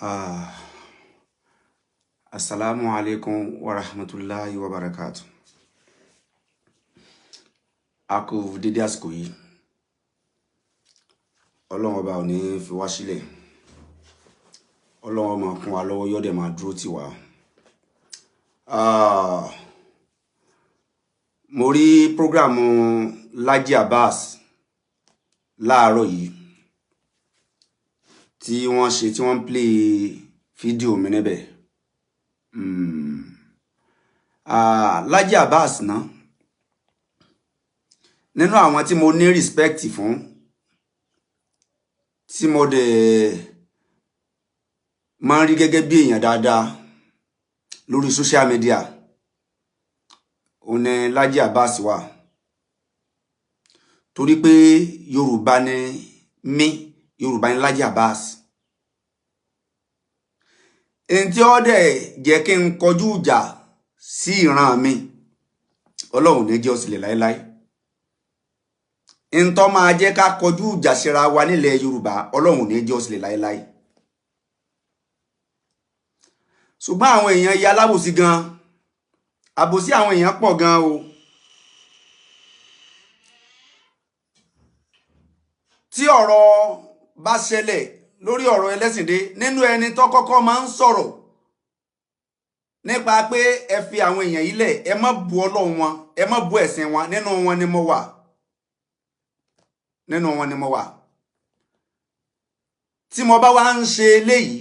Ah, Assalamu alaikum wa rahmatullahi wa barakatuh. A kú dédé àsìkò yìí. Ọlọ́run ọba ò ní fi wá sílẹ̀. Ọlọ́run máa kún wa lọ́wọ́, yóò dẹ̀ máa dúró tì wá. Mo rí prógrámù Laji Abbas láàárọ̀ yìí tí wọ́n ṣe tí wọ́n play fídíò mi níbẹ̀. Laji Abbas náà nínú àwọn tí mo ní respect fún, tí mo dẹ̀ máa ń rí gẹ́gẹ́ bí èèyàn dáadáa lórí social media, òun ni Laji Abbas wà. Torí pé Yorùbá ni mí, Yorùbá ni Laji Abbas. Ẹni tí ó dẹ̀ jẹ́ kí n kọjú ìjà sí ìran mi, Ọlọ́run ní jẹ́ ó sílẹ̀ láéláé. Ẹni tó máa jẹ́ ká kọjú ìjà síra wa nílẹ̀ Yorùbá, Ọlọ́run ní jẹ́ ó sílẹ̀ láéláé. Ṣùgbọ́n àwọn èèyàn ya alábòsí gan, àbòsí àwọn èèyàn pọ̀ gan o. Tí ọ̀rọ̀ bá ṣẹlẹ̀ lórí ọ̀rọ̀ ẹlẹ́sìndé, nínú ẹni tó kọ́kọ́ máa ń sọ̀rọ̀ nípa pé ẹ fi àwọn èèyàn yìí lẹ̀, ẹ má bu Ọlọ́run wọn, ẹ má bu ẹ̀sìn wọn, nínú wọn ni mo wà. Nínú wọn ni mo wà. Tí mo bá wá ń ṣe eléyìí,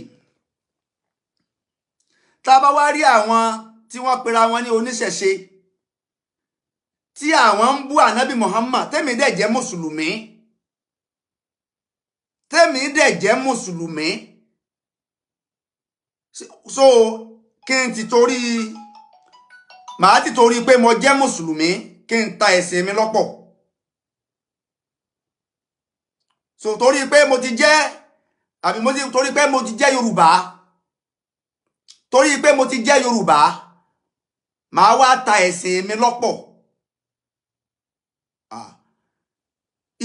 tá bá wá rí àwọn tí wọ́n pera wọn ní oníṣẹ̀ṣe, tí àwọn ń bú ànábì Muhammad, tèmi dẹ̀ jẹ́ mùsùlùmí, tèmi dẹ̀ jẹ́ mùsùlùmí, so kí n ti torí, màá ti torí pé mo jẹ́ mùsùlùmí kí n ta ẹ̀sìn mi lọ́pọ̀. So torí pé mo ti jẹ́, àbí torí pé mo ti jẹ́ Yorùbá, torí pé mo ti jẹ́ Yorùbá, màá wá ta ẹ̀sìn mi lọ́pọ̀.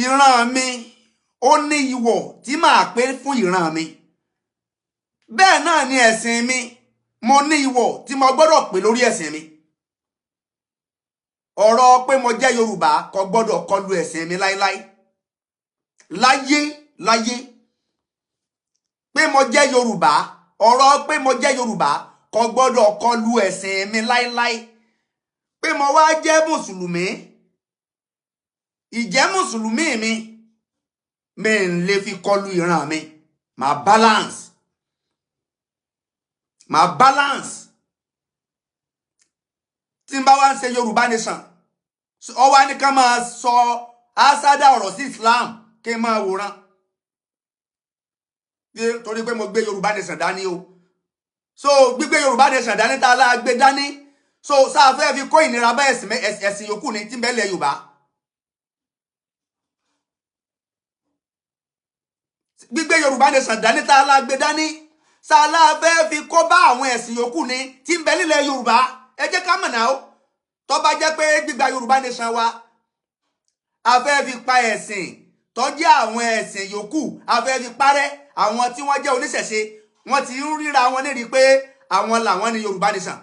Ìran mi ó ní ìwọ̀ tí màá pé fún ìran mi. Bẹ́ẹ̀ náà ni ẹ̀sìn mi, mo ní ìwọ̀ tí mo gbọ́dọ̀ pè lórí ẹ̀sìn mi. Ọ̀rọ̀ pé mo jẹ́ Yorùbá kò gbọ́dọ̀ kọlu ẹ̀sìn mi láíláí. Láyé láyé. Pé mo jẹ́ Yorùbá, ọ̀rọ̀ pé mo jẹ́ Yorùbá kò gbọ́dọ̀ kọlu ẹ̀sìn mi láíláí. Pé mo wá jẹ́ mùsùlùmí, ìjẹ́ mùsùlùmí mi ń lè fi kọlu ìran mi. Màá balance. Màá balance. Tí n bá wá ń ṣe Yorùbá nation, ó wá ní ká máa sọ asada ọ̀rọ̀ sí Islam kí n máa wòran. Torí pé mo gbé Yorùbá nation dání o. So gbígbé Yorùbá nation dání tá a lá gbé dání. So sáà fẹ́ fi kó ìnira bá ẹ̀sìn yòókù ní tí ń bẹ lẹ̀ Yorùbá. Gbígbé Yorùbá nation dání tá a lá gbé dání. Sáà lá fẹ́ fi kó bá àwọn ẹ̀sìn yòókù ní tí ń bẹ nílẹ̀ Yorùbá. Ẹ jẹ́ ká mọ̀ náà o. Tó bá jẹ́ pé gbígba Yorùbá nation wa, a fẹ́ fi pa ẹ̀sìn tó jẹ́ àwọn ẹ̀sìn yòókù, a fẹ́ fi parẹ́. Àwọn tí wọ́n jẹ́ oníṣẹ̀ṣe, wọ́n ti ń ríra wọn lérí pé àwọn làwọn ní Yorùbá nation.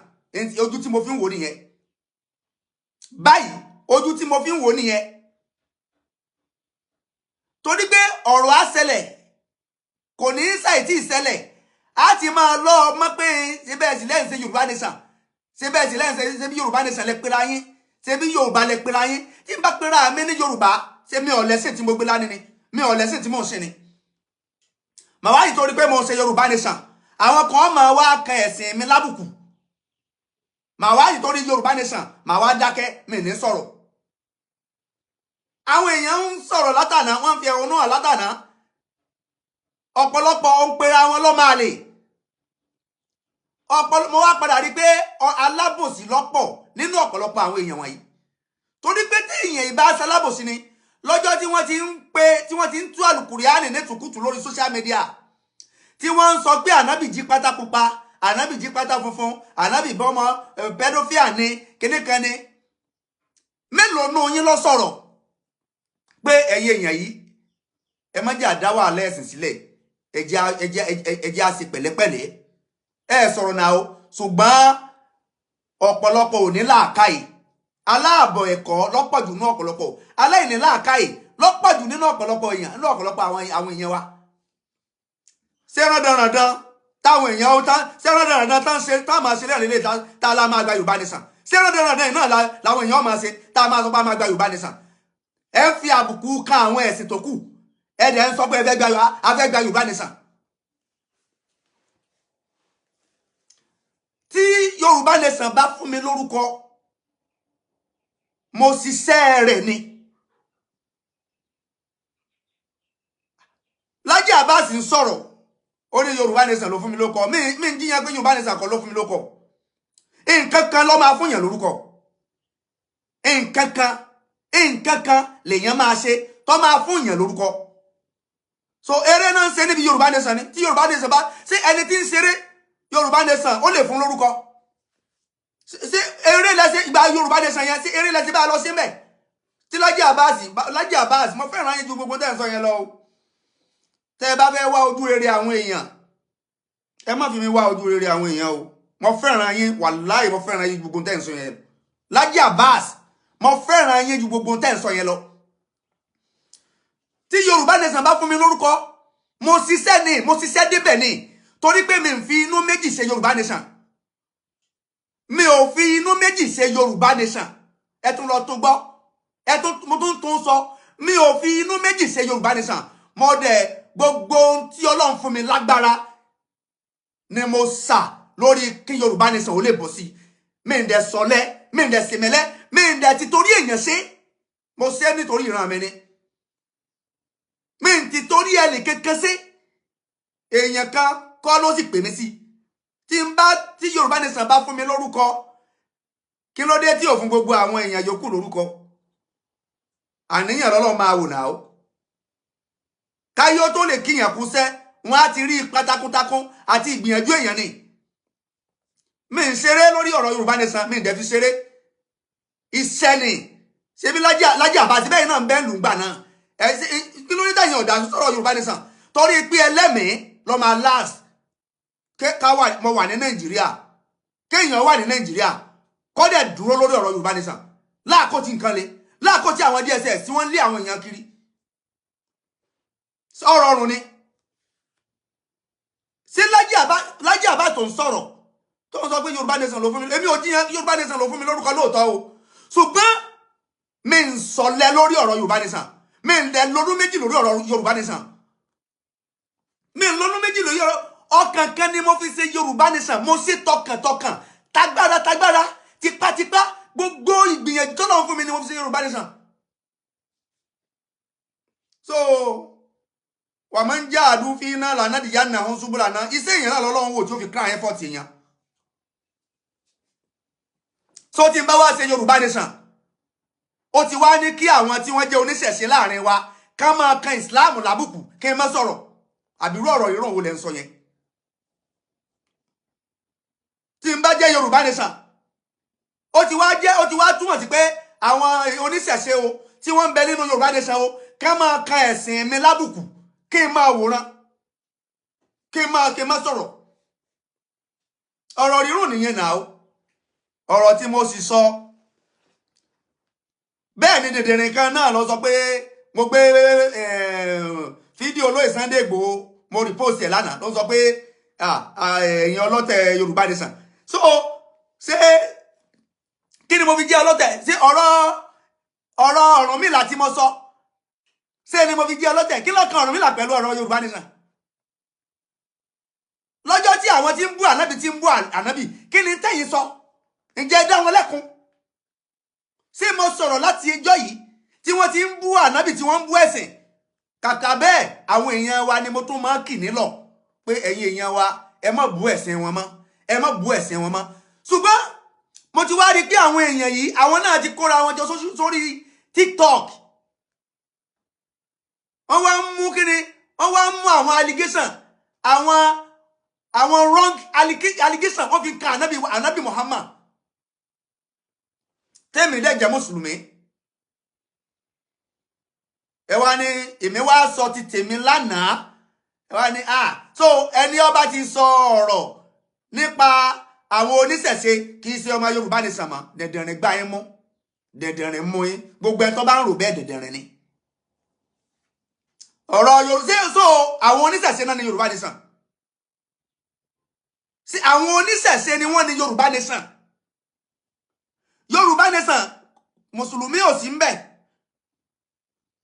Ojú tí mo fi ń wò nìyẹn. Báyìí ojú tí mo fi ń wò nìyẹn. Torí pé ọ̀rọ̀ á ṣẹlẹ̀, kò ní ṣàìtì ṣẹlẹ̀, á ti máa lọ mọ̀ pé síbẹ̀ sí lẹ́yìn ṣe Yorùbá nation, síbẹ̀ sí lẹ́yìn ṣe bí Yorùbá nation lẹ pera yín, ṣe bí Yorùbá lẹ pera yín. Tí n bá pera mi ní Yorùbá, ṣe mi ò lẹ́sìn tí mo gbé lání ni, mi ò lẹ́sìn tí mo ń ṣe ni. Màá wá nítorí pé mo ṣe Yorùbá nation, àwọn kan máa wá kan ẹ̀sìn mi lábùkù. Màá wá nítorí Yorùbá nation, màá wá dákẹ́, mi ní sọ̀rọ̀. Àwọn èèyàn ń sọ̀rọ̀ látàná, wọ́n fi ẹ̀hónú hàn látàná. Ọ̀pọ̀lọpọ̀ ń pera wọn ló máa lè. Mo wá padà rí pé alábòsí lọ́pọ̀ nínú ọ̀pọ̀lọpọ̀ àwọn èèyàn wọ̀nyí. Torí pé tí èèyàn ìbá ṣe alábòsí ni, lọ́jọ́ tí wọ́n ti ń tú àlùkùránì ní tùkùtù lórí social media, tí wọ́n ń sọ pé ànábì jí pátá pupa, ànábì jí pátá funfun, ànábì bọ́mọ pẹ́dófíà ni, kíníkan ni. Mélòó nù yín lọ sọ̀rọ̀ pé ẹ̀yin èèyàn yìí, ẹ má jẹ́ àdá wàhálà ẹ̀sìn sílẹ̀, ẹjẹ́ á sì pẹ̀lẹ́pẹ̀lẹ́ ẹ sọ̀rọ̀ náà o ṣùgbọ́n ọ̀pọ̀lọpọ̀ ò ní làákàyè aláàbọ̀ ẹ̀kọ́ lọ́pọ̀jù nínú ọ̀pọ̀lọpọ̀ aláìní làákàyè lọ́pọ̀jù nínú ọ̀pọ̀lọpọ̀ èèyàn nínú ọ̀pọ̀lọpọ̀ àwọn èèyàn wa ṣé rándanrandan táwọn èèyàn ó tán ṣé rándanrandan tán ṣe tá máa ṣe lẹ́rìn lè tá la máa gba Yorùbá nìsan ṣé rándanrandan náà làwọn èèyàn máa ṣe tá máa sọ pé a máa gba Yorùbá nìsan ẹ ń fi àbùkù kan àwọn ẹ̀sìn tó kù ẹ dẹ̀ ń sọ pé a fẹ́ gba Yorùbá nìsan. tí Yorùbá nìsan bá fún mi lórúkọ mo ṣiṣẹ́ rẹ̀ ni. Lájí Abbas ń sọ̀rọ̀ ó ní Yorùbá nìsan ló fún mi lórúkọ mi ń jiyàn pé Yorùbá nìsan kan ló fún mi lórúkọ nǹkan kan ló máa fún yàn lórúkọ nǹkan kan lèèyàn máa ṣe tó máa fún yàn lórúkọ so eré náà ń ṣe níbi Yorùbá nìsan ni tí Yorùbá nìsan bá ṣe ẹni tí ń ṣeré Yorùbá nìsan ó lè fún lórúkọ ṣe eré lẹsẹ ìgbà Yorùbá nìsan yẹn ṣe eré lẹsẹ bá lọ sí mẹ tí Lájí Abbas mo fẹ́ràn yín ju gbogbo tẹ́ ń sọ yẹn lọ o tẹ́ bá fẹ́ wá ojú rere àwọn èèyàn ẹ má fi mi wá ojú rere àwọn èèyàn o mo fẹ́ràn yín wàláhì mo fẹ́ràn yín ju gbogbo tẹ́ ń sọ yẹn Lájí Abbas mo fẹ́ràn yín ju gbogbo tẹ́ ń sọ yẹn lọ tí Yorùbá nìsan bá fún mi lórúkọ mo ṣiṣẹ́ débẹ̀ ni torí pé mi ń fi inú méjì ṣe Yorùbá nìsan mi ò fi inú méjì ṣe Yorùbá nìsan ẹ tún lọ tó gbọ́ mo tún sọ mi ò fi inú méjì ṣe Yorùbá nìsan mo dẹ̀ gbogbo ohun tí Ọlọ́run fún mi lágbára ni mo sà lórí kí Yorùbá nìsan ò lè bọ̀ sí mi ń dẹ̀ sọlẹ̀ mi ń dẹ̀ sèmẹ́lẹ́ mi ń dẹ̀ ti torí èèyàn ṣe mo ṣe nítorí ìran mi ni mi ń ti torí ẹnì kankan ṣe èèyàn kan kọ́ ló sì pè mí sí tí Yorùbá nìsan bá fún mi lórúkọ kí ló dé tí ò fún gbogbo àwọn èèyàn yòókù lórúkọ àníyàn lọ́lọ́ máa wò náà ó káyọ́ tó lè kíyàn kúṣẹ́ wọn á ti rí ipa takuntakun àti ìgbìyànjú èèyàn ni mi ń ṣeré lórí ọ̀rọ̀ Yorùbá nìsan mi ń dẹ̀ fi ṣeré iṣẹ́ ni ṣebí Lájí Abbas bẹ́ẹ̀ náà ń bẹ́ẹ̀ lù gbà náà kí ló ní tẹ̀yìn ọ̀dà sọ̀rọ̀ Yorùbá nìsan torí pé ẹlẹ́mìí lọ́ máa last mo wà ní Nàìjíríà kéèyàn wà ní Nàìjíríà kó dẹ̀ dúró lórí ọ̀rọ̀ Yorùbá nìsan láàkó tí nǹkan le láàkó tí àwọn DSS tí wọ́n lé àwọn èèyàn kiri ọ̀rọ̀ ọ̀run ni ṣé Lájí Abbas tó ń sọ̀rọ̀ tó ń sọ pé Yorùbá nìsan ló fún mi èmi ò jiyàn Yorùbá nìsan ló fún mi lórúkọ lóòótọ́ o ṣùgbọ́n mi ń sọlẹ̀ lórí ọ̀rọ̀ Yorùbá nìsan mi ń lẹ lọ́dún méjì lórí ọ̀rọ̀ Yorùbá nìsan mi ń lọ́dún méjì lórí ọ̀rọ̀ ọkàn kan ni mo fi ṣe Yorùbá nìsan mo ṣe tọkàntọkàn tagbára tipátipá gbogbo ìgbìyànjú tó náà fún mi ni mo fi ṣe Yorùbá nìsan so wà máa ń já àdúfin náà lànà dìyà náà ń ṣubú lànà iṣẹ́ èèyàn náà lọ́lọ́run wò tí ó fi crown effort èèyàn so tí n bá wá ṣe Yorùbá nìsan ó ti wá ní kí àwọn tí wọ́n jẹ́ oníṣẹ̀ṣe láàrin wa ká máa kan Islam lábùkù kí n má sọ̀rọ̀ àbírú ọ̀rọ̀ ìran wo lẹ ń sọ yẹn tí n bá jẹ́ Yorùbá nìsan ó ti wá túmọ̀ sí pé àwọn oníṣẹ̀ṣe o tí wọ́n ń bẹ nínú Yorùbá nìsan o ká máa kan ẹ̀sìn mi lábùkù kí n máa wòran kí n má sọ̀rọ̀ ọ̀rọ̀ rírùn nìyẹn náà ọ̀rọ̀ tí mo sì sọ bẹ́ẹ̀ ni dèdèrìn kan náà lọ sọ pé mo gbé fídíò olóyè Sunday Igboho mo repost ẹ̀ lánàá ló sọ pé ẹ̀yin ọlọ́tẹ̀ Yorùbá nìsan so ṣé kí ni mo fi jẹ́ ọlọ́tẹ̀ ṣé ọ̀rọ̀ Orunmila tí mo sọ ṣé ni mo fi jẹ́ ọlọ́tẹ̀ kí ló kan Orunmila pẹ̀lú ọ̀rọ̀ Yorùbá nìsan lọ́jọ́ tí àwọn tí ń bú ànábì kí ni tẹ́yìn sọ ǹjẹ́ dá wọn lẹ́kun ṣé mo sọ̀rọ̀ láti ẹjọ́ yìí tí wọ́n ti ń bú ànábì tí wọ́n ń bú ẹ̀sìn kàkà bẹ́ẹ̀ àwọn èèyàn wa ni mo tún máa ń kì nílọ̀ pé ẹ̀yin èèyàn wa ẹ má bú ẹ̀sìn wọn mọ́ ṣùgbọ́n mo ti wá rí pé àwọn èèyàn yìí àwọn náà ti kóra wọn jọ sórí TikTok wọ́n wá ń mú kíni wọ́n wá ń mú àwọn allegation àwọn wrong allegation wọ́n fi kan ànábì Muhammad tẹ́mi dẹ̀ jẹ́ mùsùlùmí ẹ wá ní èmi wá sọ ti tèmi lánàá wá ní so ẹni ọba ti sọ ọ̀rọ̀ nípa àwọn oníṣẹ̀ṣe kì í ṣe ọmọ Yorùbá ní sànmọ́ dẹ̀dẹ̀rìn gbá yín mú dẹ̀dẹ̀rìn mú yín gbogbo ẹ̀ tó bá ń rò bẹ́ẹ̀ dẹ̀dẹ̀rìn ni ọ̀rọ̀ Yorùbá so àwọn oníṣẹ̀ṣe náà ní Yorùbá ní sàn sí àwọn oníṣẹ̀ṣe ni wọ́n ní Yorùbá ní sàn Yorùbá ní sàn mùsùlùmí ò sí ń bẹ̀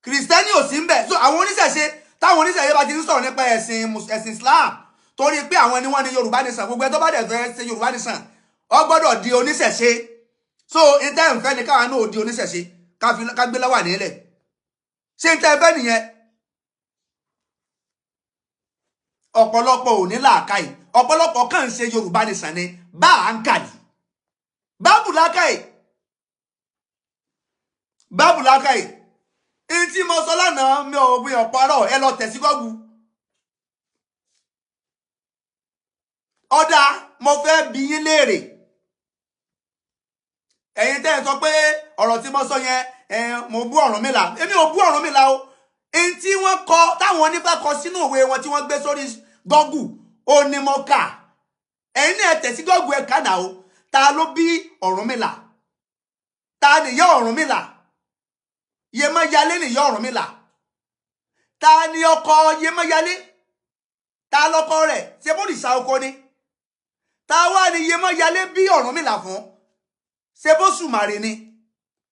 kìrìsìtẹ́nì ò sí ń bẹ̀ so àwọn oníṣẹ̀ṣe táwọn oníṣẹ̀ṣe bá ti ń sọ̀rọ̀ nípa ẹ̀sìn Islam torí pé àwọn ni wọ́n ní Yorùbá nation gbogbo ẹ̀ tó bá dẹ̀ fẹ́ ṣe Yorùbá nation ó gbọ́dọ̀ di oníṣẹ̀ṣe so ìtẹ́ ìfẹ́ ni káwọn náà di oníṣẹ̀ṣe ká gbé láwà nílẹ̀ ṣé ìtẹ́ ìfẹ́ nìyẹn ọ̀pọ̀lọpọ̀ ò ní làákàyè ọ̀pọ̀lọpọ̀ kàn ń ṣe Yorùbá nation ni bá à ń kàlì báàbù làákàyè tí mo sọ lánàá mi ò bí ọ̀pọ̀rọ̀ ẹ lọ tẹ̀sí gọ́gù ọ̀dà mo fẹ́ bi yín léèrè ẹ̀yin tẹ́ ẹ sọ pé ọ̀rọ̀ tí mo sọ yẹn mo bú Ọ̀rúnmìlà èmi ò bú Ọ̀rúnmìlà o èyí tí wọ́n kọ táwọn onífẹ́ kọ sínú ìwé wọn tí wọ́n gbé sórí gọ́gù ó ní mo kà ẹ̀yin náà tẹ̀sí gọ́gù ẹ̀ kánà o ta ló bí Ọ̀rúnmìlà ta nìyá Ọ̀rúnmìlà Yemọyalé nìyá Ọ̀rúnmìlà ta ni ọkọ Yemọyalé ta lọkọ rẹ̀ ṣe bóríṣà oko ni ta wá ni Yemọyalé bí Ọ̀rúnmìlà fún ṣe bó Sùmàrè ni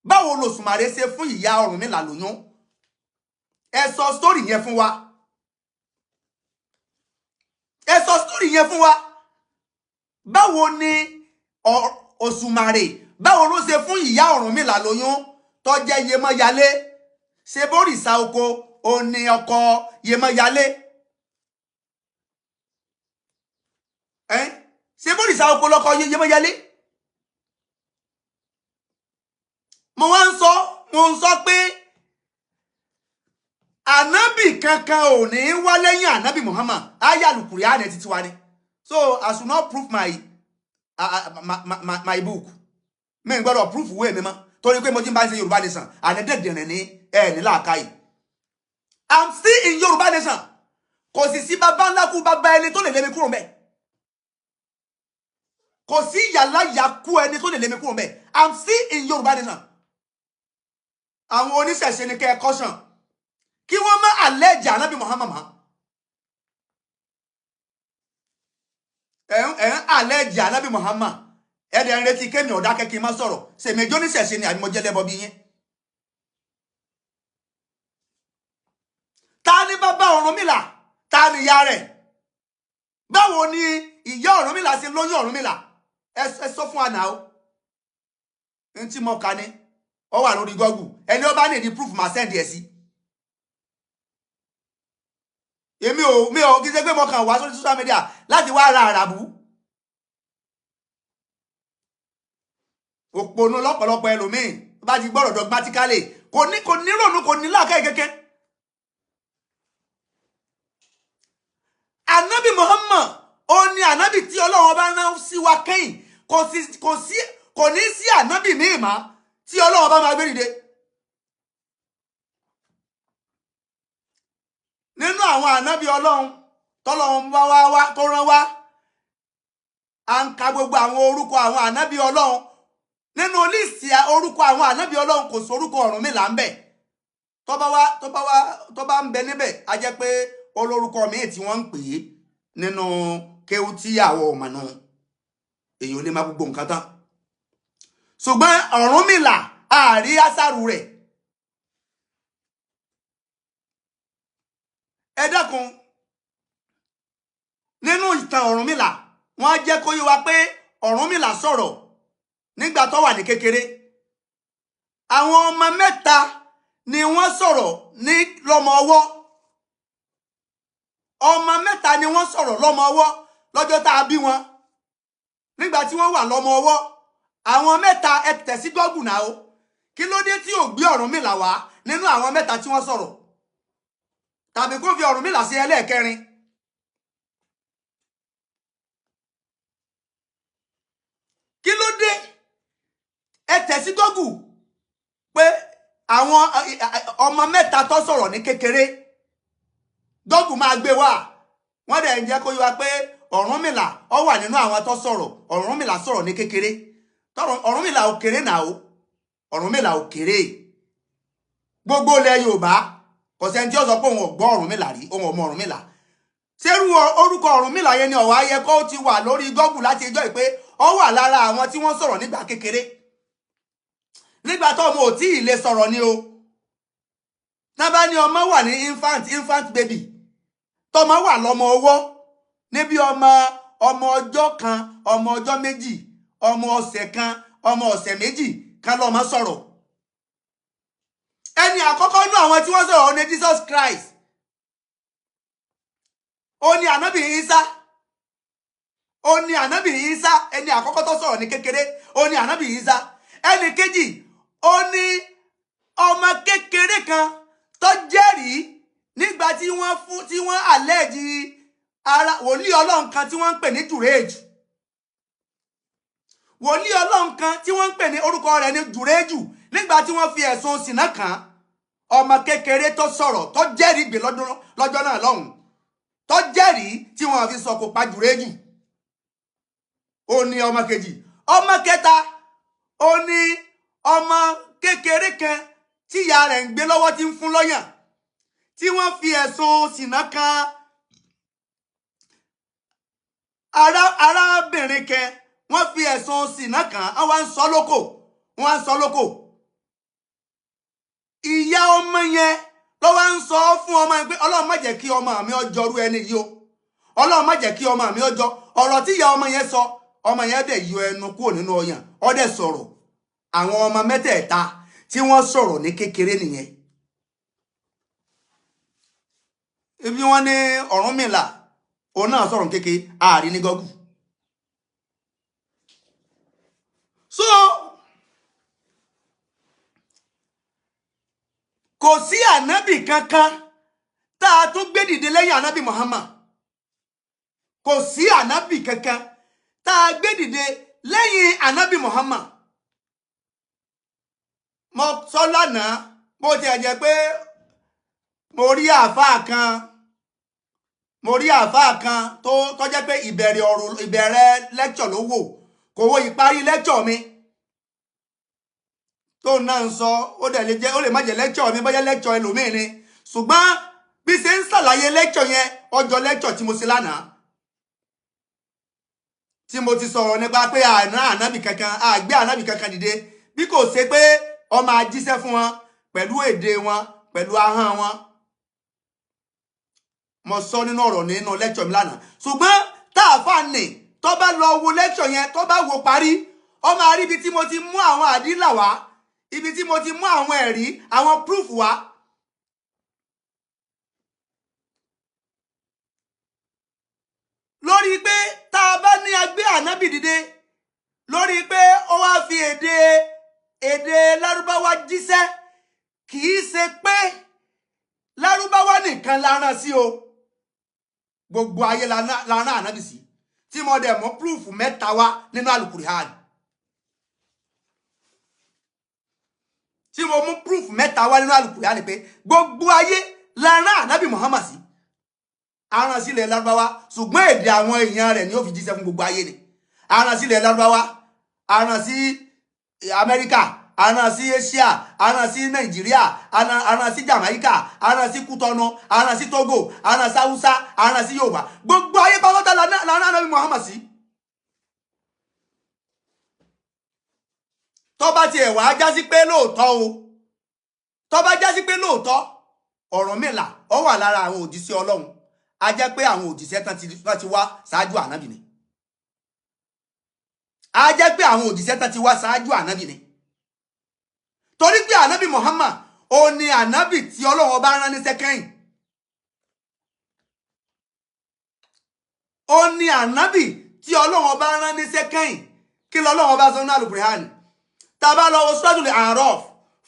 báwo lo Sùmàrè ṣe fún ìyá Ọ̀rúnmìlà lóyún ẹ sọ sítórì yẹn fún wa báwo ni Òṣùmàrè báwo ló ṣe fún ìyá Ọ̀rúnmìlà lóyún tó jẹ́ Yemọyalé ṣe bóríṣà oko ó ní ọkọ Yemọyalé ṣe bóríṣà oko lọkọ Yemọyalé mo ń sọ pé ànábì kankan ò ní wá lẹ́yìn ànábì Muhammad aya Al-Qur'an títí wa ni so I should not proof my book mi gbọ́dọ̀ proof wé mi mọ́ torí pé mo ti ń bá ṣe Yorùbá nation àdẹ́dẹ̀dẹ̀rẹ̀ ní ní làákàyè I'm still in Yorùbá nation kò sì sí bàbá ńlá kú bàbá ẹni tó lè lé mi kúrò mẹ́ kò sí yàlá yàkú ẹni tó lè lé mi kúrò mẹ́ I'm still in Yorùbá nation àwọn oníṣẹ̀ṣe ni kẹ́ ẹ caution kí wọ́n má allege ànábì Muhammad allege ànábì Muhammad ẹ̀dẹ̀ ń retí kémi ọ̀dá kẹ́kí má sọ̀rọ̀ sèmẹjọ́ oníṣẹ̀ṣe ni àbí mo jẹ́ lẹ́bọ bí yín ta ni bàbá Ọ̀rúnmìlà ta ni ìyá rẹ̀ báwo ni ìyá Ọ̀rúnmìlà ṣe lóyún Ọ̀rúnmìlà ẹ sọ fún àná o n tí mo kà ní ó wà lórí Google ẹni ó bá ní ìdí proof máa send ẹ sí èmi ò kí ṣe pé mo kàn wá sórí social media láti wá ra àràbù òpònú lọ́pọ̀lọpọ̀ ẹlòmíì bá ti gbọ́rọ̀ dogmatically kò ní rònú kò ní làákàyè kẹ́kẹ́ ànábì Muhammad ó ní ànábì tí Ọlọ́run bá rán sí wa kẹ́yìn kò ní sí ànábì míì mọ́ tí Ọlọ́run bá máa gbé dìde nínú àwọn ànábì Ọlọ́run tọ́lọ́run bá wá tó rán wá à ń ka gbogbo àwọn orúkọ àwọn ànábì Ọlọ́run nínú líìsì orúkọ àwọn ànábì Ọlọ́run kò sí orúkọ Ọ̀rúnmìlà ń bẹ tó bá ń bẹ níbẹ̀ a jẹ́ pé olórúkọ míì tí wọ́n ń pè é nínú kéwú tí àwọn ọmọ náà èyí ò lè má gbogbo nǹkan tán ṣùgbọ́n Ọ̀rúnmìlà àárí àṣàrù rẹ̀ ẹ dákun nínú ìtàn Ọ̀rúnmìlà wọ́n jẹ́ kó yé wa pé Ọ̀rúnmìlà sọ̀rọ̀ nígbà tó wà ní kékeré àwọn ọmọ mẹ́ta ni wọ́n sọ̀rọ̀ ní lọ́mọ ọwọ́ ọmọ mẹ́ta ni wọ́n sọ̀rọ̀ lọ́mọ ọwọ́ lọ́jọ́ tá a bí wọn nígbà tí wọ́n wà lọ́mọ ọwọ́ àwọn mẹ́ta ẹ tẹ̀sí Google náà o kí ló dé tí ò gbé Ọ̀rúnmìlà wá nínú àwọn mẹ́ta tí wọ́n sọ̀rọ̀ tàbí kó fi Ọ̀rúnmìlà sí ẹlẹ́ẹ̀kẹrin kí ló dé ẹ tẹ̀sí Google pé àwọn ọmọ mẹ́ta tó sọ̀rọ̀ ní kékeré Google máa gbé wá wọ́n dẹ̀ ń jẹ́ kó yé wa pé Ọ̀rúnmìlà ó wà nínú àwọn tó sọ̀rọ̀ Ọ̀rúnmìlà sọ̀rọ̀ ní kékeré Ọ̀rúnmìlà ò kéré náà o Ọ̀rúnmìlà ò kéré gbogbo ilẹ̀ Yorùbá kò sẹ́ni tí ó sọ pé òun ò gbọ́ Ọ̀rúnmìlà rí òun ò mọ Ọ̀rúnmìlà ṣerú orúkọ Ọ̀rúnmìlà yẹn ni ọ̀wá ayẹ kó ti wà lórí Google láti ẹjọ́ ìpé ó wà lára àwọn tí wọ́n sọ̀rọ̀ nígbà kékeré nígbà tó ọmọ ò tí ì lè sọ̀rọ̀ ni o tábà ní ọmọ wà ní infant baby tọmọ wà lọ́mọ ọwọ́ níbi ọmọ ọjọ́ kan ọmọ ọjọ́ méjì ọmọ ọ̀sẹ̀ kan ọmọ ọ̀sẹ̀ méjì kan lọ́mọ sọ̀rọ̀ ẹni àkọ́kọ́ nú àwọn tí wọ́n sọ̀rọ̀ ní Jesus Christ ó ní ànábì Ìsá ẹni àkọ́kọ́ tó sọ̀rọ̀ ní kékeré ó ní ànábì Ìsá ẹni kejì ó ní ọmọ kékeré kan tó jẹ́rìí nígbà tí wọ́n àlẹ́jì ara wòlíì Ọlọ́run kan tí wọ́n ń pè ní jùrẹ́jù wòlíì Ọlọ́run kan tí wọ́n ń pè ní orúkọ rẹ̀ ní jùrẹ́jù nígbà tí wọ́n fi ẹ̀sùn ṣìnà kàn ọmọ kékeré tó sọ̀rọ̀ tó jẹ́rìí gbé lọ́jọ́ náà lọ́hùn tó jẹ́rìí tí wọ́n fi sọ kò pa jùrẹ́jù ó ní ọmọ kejì ọmọ kẹta ó ní ọmọ kékeré kan tí ìyá rẹ̀ ń gbé lọ́wọ́ tí ń fún lọ́yàn tí wọ́n fi ẹ̀sùn ṣìnà kàn arábìnrin kan wọ́n fi ẹ̀sùn ṣìnà kàn wọ́n ń sọ lókò ìyá ọmọ yẹn ló wá ń sọ fún ọmọ yẹn pé Ọlọ́run má jẹ́ kí ọmọ mi ọjọ́ rú ẹni yìí o Ọlọ́run má jẹ́ kí ọmọ mi ọjọ́ ọ̀rọ̀ tí ìyá ọmọ yẹn sọ ọmọ yẹn dẹ̀ yọ ẹnu kúrò nínú ọyàn ó dẹ̀ sọ̀rọ̀ àwọn ọmọ mẹ́tẹ̀ẹ̀ta tí wọ́n sọ̀rọ̀ ní kékeré nìyẹn ibi wọ́n ní Ọ̀rúnmìlà òun náà sọ̀rọ̀ kékeré ààrí ní Google so kò sí ànábì kankan tá a tún gbé dìde lẹ́yìn ànábì Muhammad kò sí ànábì kankan tá a gbé dìde lẹ́yìn ànábì Muhammad mo sọ lánàá bó ti ẹ̀ jẹ́ pé mo rí àáfàá kan tó jẹ́ pé ìbẹ̀rẹ̀ lecture ló wò kò wo ìparí lecture mi tó náà ń sọ ó lè má jẹ́ lecture mi bóyá lecture ẹlòmíì ni ṣùgbọ́n bí ṣe ń ṣàlàyé lecture yẹn ọjọ́ lecture tí mo ṣe lánàá tí mo ti sọ̀rọ̀ nípa pé ànábì kankan dìde bí kò ṣe pé ó máa jíṣẹ́ fún wọn pẹ̀lú èdè wọn pẹ̀lú ahọ́n wọn mo sọ nínú ọ̀rọ̀ nínú lecture mi lánàá ṣùgbọ́n táàfà ní tó bá lọ wo lecture yẹn tó bá wo parí ó máa rí ibi tí mo ti mú àwọn àdílà wá ibi tí mo ti mú àwọn ẹ̀rí àwọn proof wá lórí pé tá a bá ní agbé ànábì dìde lórí pé ó wá fi èdè lárúbáwá jíṣẹ́ kì í ṣe pé lárúbáwá nìkan la rán sí o gbogbo ayé la rán ànábì sí tí mo dẹ̀ mọ́ proof mẹ́ta wá nínú Al-Qur'an tí mo mú proof mẹ́ta wá nínú Al-Qur'an ni pé gbogbo ayé la rán ànábì Muhammad sí aràn sílẹ̀ lárúbáwá ṣùgbọ́n èdè àwọn èèyàn rẹ̀ ni ó fi jíṣẹ́ fún gbogbo ayé ni aràn sílẹ̀ lárúbáwá aràn sí Amẹ́ríkà aràn sí Asia aràn sí Nàìjíríà aràn sí Jamaica aràn sí Kútọ́nù aràn sí Togo aràn sí Hausa aràn sí Yorùbá gbogbo ayé pátá la rán ànábì Muhammad sí tó bá tiẹ̀ wá jásí pé lóòótọ́ o tó bá jásí pé lóòótọ́ Ọ̀rúnmìlà ó wà lára àwọn òjíṣẹ́ Ọlọ́run a jẹ́ pé àwọn òjíṣẹ́ tán ti wá ṣáájú ànábì ni a jẹ́ pé àwọn òjíṣẹ́ tán ti wá ṣáájú ànábì ni torí pé ànábì Muhammad ó ní ànábì tí Ọlọ́run ọba rán níṣẹ́ kẹ́yìn ó ní ànábì tí Ọlọ́run ọba rán níṣẹ́ kẹ́yìn kí lọ́lọ́run ọba sọ ní Al-Qur'an tá bá lọ wo Suratul A'raf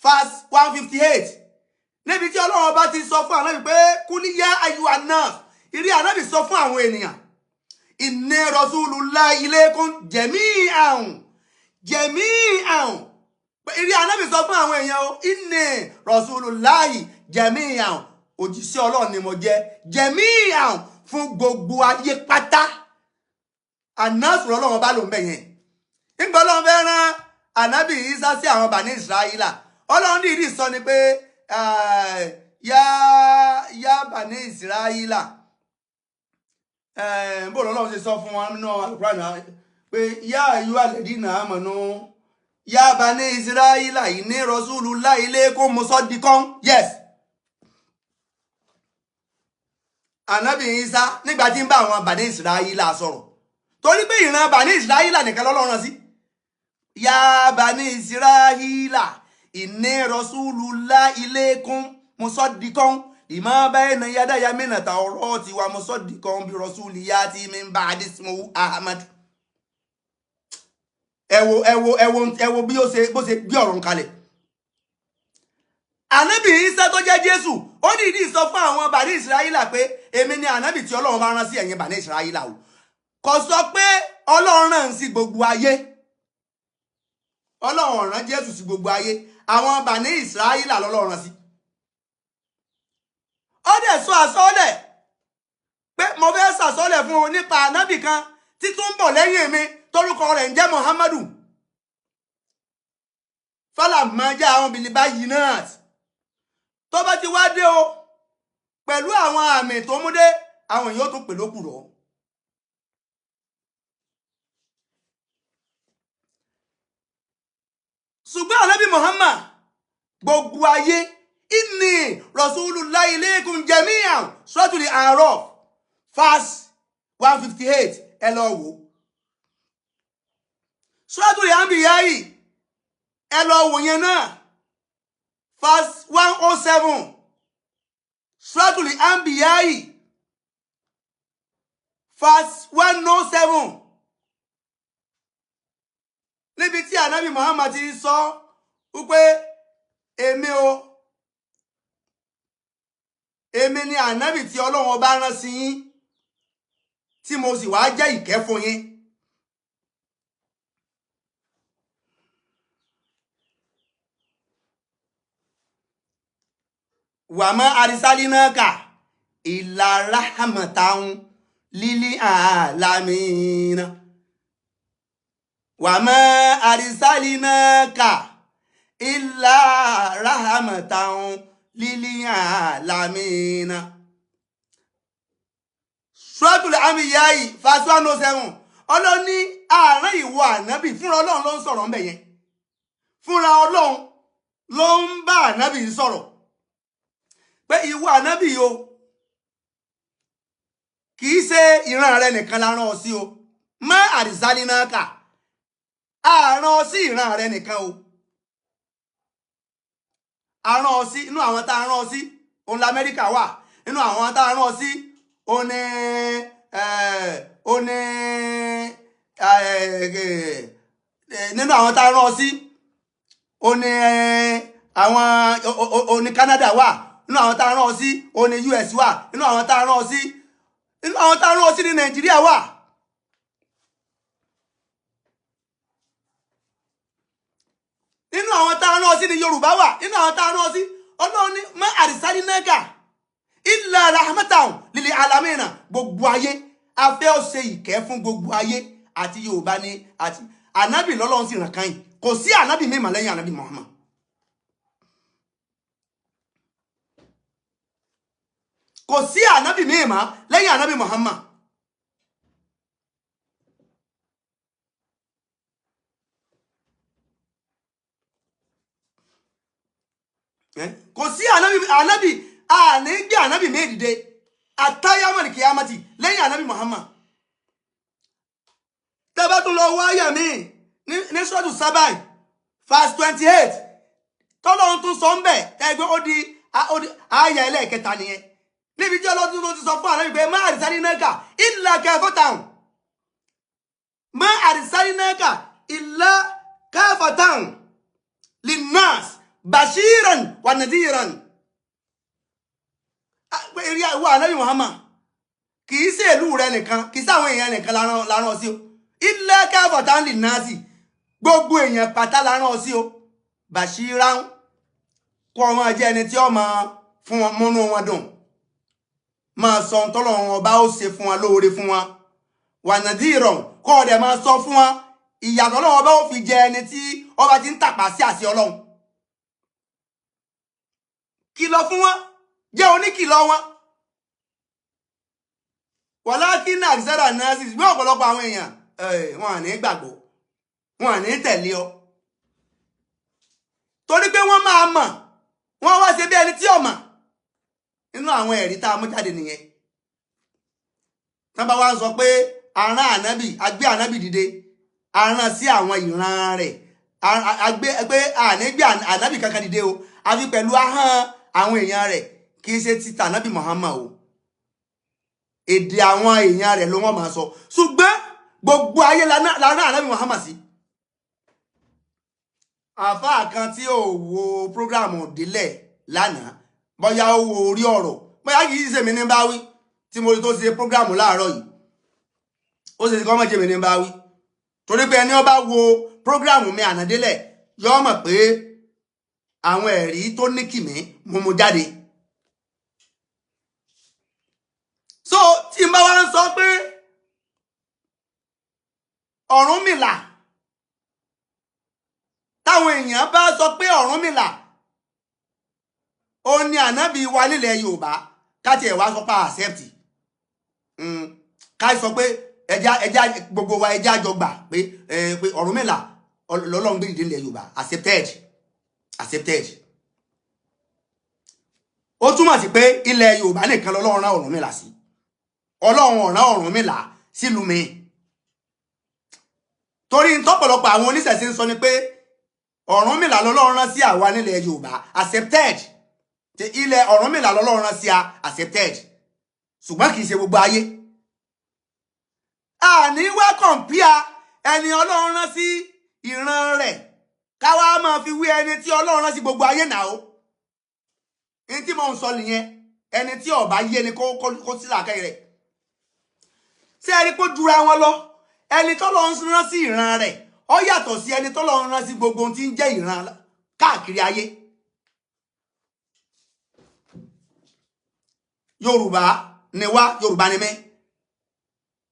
verse 158 níbi tí Ọlọ́run ọba ti sọ fún ànábì pé kúlíyá ayyuhan nas ìrí ànábì sọ fún àwọn ènìyàn inni rasulullahi ilaykum jami'an ìrí ànábì sọ fún àwọn èèyàn o inni rasulullahi jami'an òjíṣẹ́ Ọlọ́run ni mo jẹ́ jami'an fún gbogbo ayé pátá ànásù Ọlọ́run bá ló ń bẹ yẹn nígbà Ọlọ́run fẹ́ rán ànábì Ìsá sí àwọn Bani Israila Ọlọ́run dìídì sọ ni pé yá Bani Israila bó lọ́lọ́run ṣe sọ fún wọn nínú Al-Qur'an pé yá ayú alladhina amanu yá Bani Israila inni rasulullahi ilaykum musaddiqan yes ànábì Ìsá nígbà tí ń bá àwọn Bani Israila sọ̀rọ̀ torí pé ìran Bani Israila nìkan lọ́lọ́run sí yá Bani Israila inni rasulullahi ilaykum musaddiqan lima bayna yadaya mina tawrati wa musaddiqan bi rasulin yati min ba'di ismuhu Ahmad ẹ wo bí ó ṣe gbé ọ̀rọ̀ kalẹ̀ ànábì Ìsá tó jẹ́ Jésù ó dìídì sọ fún àwọn Bani Israila pé èmi ni ànábì tí Ọlọ́run bá rán sí ẹ̀yin Bani Israila o kò sọ pé Ọlọ́run rán sí gbogbo ayé Ọlọ́run rán Jésù sí gbogbo ayé àwọn Bani Israila lọ́lọ́run rán sí ó dẹ̀ sọ àsọlẹ̀ pé mo fẹ́ sàsọlẹ̀ fún un nípa ànábì kan tí tún ń bọ̀ lẹ́yìn mi torúkọ rẹ̀ ń jẹ́ Muhammadu falamma ja'ahum bil bayyinat tó bá ti wá dé o pẹ̀lú àwọn àmì tó mú dé àwọn èèyàn tó pè lókùrọ̀ ṣùgbọ́n ànábì Muhammad gbogbo ayé inni rasulullahi ilaykum jami'an suratul A'raf verse 158 ẹ lọ wò suratul Anbiya ẹ lọ wò yẹn náà verse 107 suratul Anbiya verse 107 níbi tí ànábì Muhammad ti sọ wípé èmi ni ànábì tí Ọlọ́run bá rán sí yín tí mo sì wá jẹ́ ìkẹ́ fún yín wa ma arsalinaka illa rahmatan lil alamin wa ma arsalinaka illa rahmatan lil alamin suratul Anbiya verse 107 Ọlọ́run ní àárín ìwọ ànábì fúnra Ọlọ́run ló ń sọ̀rọ̀ ńbẹ̀ yẹn fúnra Ọlọ́run ló ń bá ànábì sọ̀rọ̀ pé ìwọ ànábì o kì í ṣe ìran rẹ nìkan la rán ọ sí o má arsalinaka àrán ọ sí ìran rẹ nìkan o àrán ọ sí inú àwọn tá a rán ọ sí òun l'Amẹ́ríkà wà inú àwọn tá a rán ọ sí òun ní nínú àwọn tá a rán ọ sí òun ní àwọn òun ní Canada wà nínú àwọn tá a rán ọ sí òun ní US wà nínú àwọn tá a rán ọ sí nínú àwọn tá a rán ọ sí ní Nàìjíríà wà nínú àwọn tá a rán ọ sí ní Yorùbá wà nínú àwọn tá a rán ọ sí Ọlọ́run ní má arsalinaka illa rahmatan lil alamin gbogbo ayé a fẹ́ ó ṣe ìkẹ́ fún gbogbo ayé àti Yorùbá ní àti ànábì lọ́lọ́run sì ràn kan yìí kò sí ànábì mímọ́ lẹ́yìn ànábì Muhammad kò sí ànábì mímọ́ lẹ́yìn ànábì Muhammad kò sí ànábì àní gbé ànábì méjìdé àtàyàmọ̀lì kìyàmọ̀tì lẹ́yìn ànábì Muhammad tẹ́bá tún lọ wáyà mí ní sọ́ọ̀tù sábàì verse 28 tọ́lọ́run tún sọ ń bẹ̀ ẹgbẹ́ ó di àyà ẹlẹ́ẹ̀kẹta nìyẹn níbi tí ọlọ́dún tó ti sọ fún ànábì pé má arsalinaka illa kafatan má arsalinaka illa kafatan linnas bashiran wa nadiran ìwọ ànábì Muhammad kì í ṣe ìlú rẹ nìkan kì í ṣàwọn èèyàn nìkan lárán ọ sí o illa kafatan linnasi gbogbo èèyàn pátá lárán ọ sí o bashiran kó ọmọ jẹ́ ẹni tí ó máa fún wọn múnú wọn dùn máa sọ tọ́lọ́run ọba ó ṣe fún wa lóore fún wa wà nàdíràn kọ́ ọ̀dẹ̀ máa sọ fún wa ìyàtọ̀ Ọlọ́run ọba ó fi jẹ ẹni tí ọba ti ń tàpá sí àṣẹ Ọlọ́run kìlọ̀ fún wọn jẹ́ oníkìlọ̀ wọn wàlákínà àdìsára nurses bí ọ̀pọ̀lọpọ̀ àwọn èèyàn wọn à ní gbàgbọ́ wọn à ní tẹ̀lé ọ torí pé wọ́n máa mọ̀ wọ́n wá ṣe bí ẹni tí ò mọ̀ nínú àwọn ẹ̀rí tá a mú jáde nìyẹn tán bá wá ń sọ pé arán ànábì agbé ànábì dìde arán sí àwọn ìran rẹ̀ pé ànígbé ànábì kankan dìde o àfi pẹ̀lú ahọ́n àwọn èèyàn rẹ̀ kì í ṣe ti tànábì Muhammad o èdè àwọn èèyàn rẹ̀ ló wọ́n máa sọ ṣùgbọ́n gbogbo ayé lárán ànábì Muhammad sí àfáà kan tí ò wo prógrámù délẹ̀ lánàá bóyá ó wo orí ọ̀rọ̀ bóyá kì í ṣe mi ní báwí tí mo rí tó ṣe prógrámù láàárọ̀ yìí ó ṣe kọ́ mọ́ jẹ́ mi ní báwí torí pé ẹni ó bá wo prógrámù mi ànádélẹ̀ yóò mọ̀ pé àwọn ẹ̀rí tó ní kìmí mo jáde so tí n bá wá ń sọ pé Ọ̀rúnmìlà táwọn èèyàn bá sọ pé Ọ̀rúnmìlà ó ní ànábì wa nílẹ̀ Yorùbá káti ẹ̀ wá sọ pé accept ká sọ pé ẹja gbogbo wa ẹja jọ gbà pé Ọ̀rúnmìlà lọ́lọ́run gbé dìde nílẹ̀ Yorùbá accepted ó túmọ̀ sí pé ilẹ̀ Yorùbá nìkan lọ́lọ́run rán Ọ̀rúnmìlà sí Ọlọ́run rán Ọ̀rúnmìlà sílùú mi torí tọ́pọ̀lọpọ̀ àwọn oníṣẹ̀ṣe ń sọ ni pé Ọ̀rúnmìlà lọ́lọ́run rán sí àwa nílẹ̀ Yorùbá accepted tí ilẹ̀ Ọ̀rúnmìlà lọ́lọ́run rán sí a accepted ṣùgbọ́n kì í ṣe gbogbo ayé àní wá kọ̀ǹpíà ẹni Ọlọ́run rán sí ìran rẹ̀ káwá máa fi wí ẹni tí Ọlọ́run rán sí gbogbo ayé náà ó ní tí mò ń sọ nìyẹn ẹni tí ó bá yé ni kó sí làákàyè rẹ̀ ṣé ẹni kó jura wọn lọ ẹni tọ́lọ́run rán sí ìran rẹ̀ ó yàtọ̀ sí ẹni tọ́lọ́run rán sí gbogbo ohun tí ń jẹ́ ìran káàkiri ayé Yorùbá ni wá Yorùbá ni mí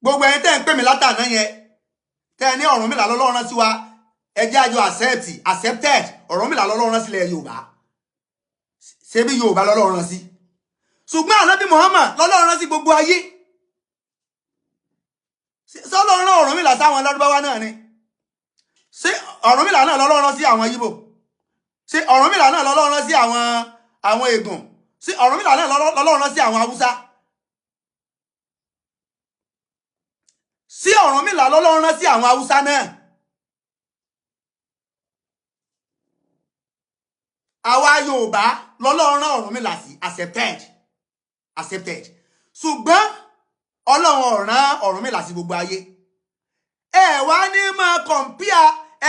gbogbo ẹni tẹ́ ń pè mí látàná yẹn tẹ́ ní Ọ̀rúnmìlà lọ́lọ́run rán sí wa ẹjẹ́ àjọ accepted Ọ̀rúnmìlà lọ́lọ́run rán sílẹ̀ Yorùbá ṣé bí Yorùbá lọ́lọ́run rán sí ṣùgbọ́n ànábì Muhammad lọ́lọ́run rán sí gbogbo ayé sọ́lọ́run rán Ọ̀rúnmìlà sáwọn Lárúbáwá náà ni ṣé Ọ̀rúnmìlà náà lọ́lọ́run rán sí àwọn Yíbò ṣé Ọ̀rúnmìlà náà lọ́lọ́run rán sí àwọn Ègùn ṣé Ọ̀rúnmìlà náà lọ́lọ́run rán sí àwọn Haúsá sí Ọ̀rúnmìlà lọ́lọ́run rán sí àwọn Haúsá náà àwa Yorùbá lọ́lọ́run rán Ọ̀rúnmìlà sí accepted ṣùgbọ́n Ọlọ́run ò rán Ọ̀rúnmìlà sí gbogbo ayé ẹ wá ní máa kọ̀ǹpíà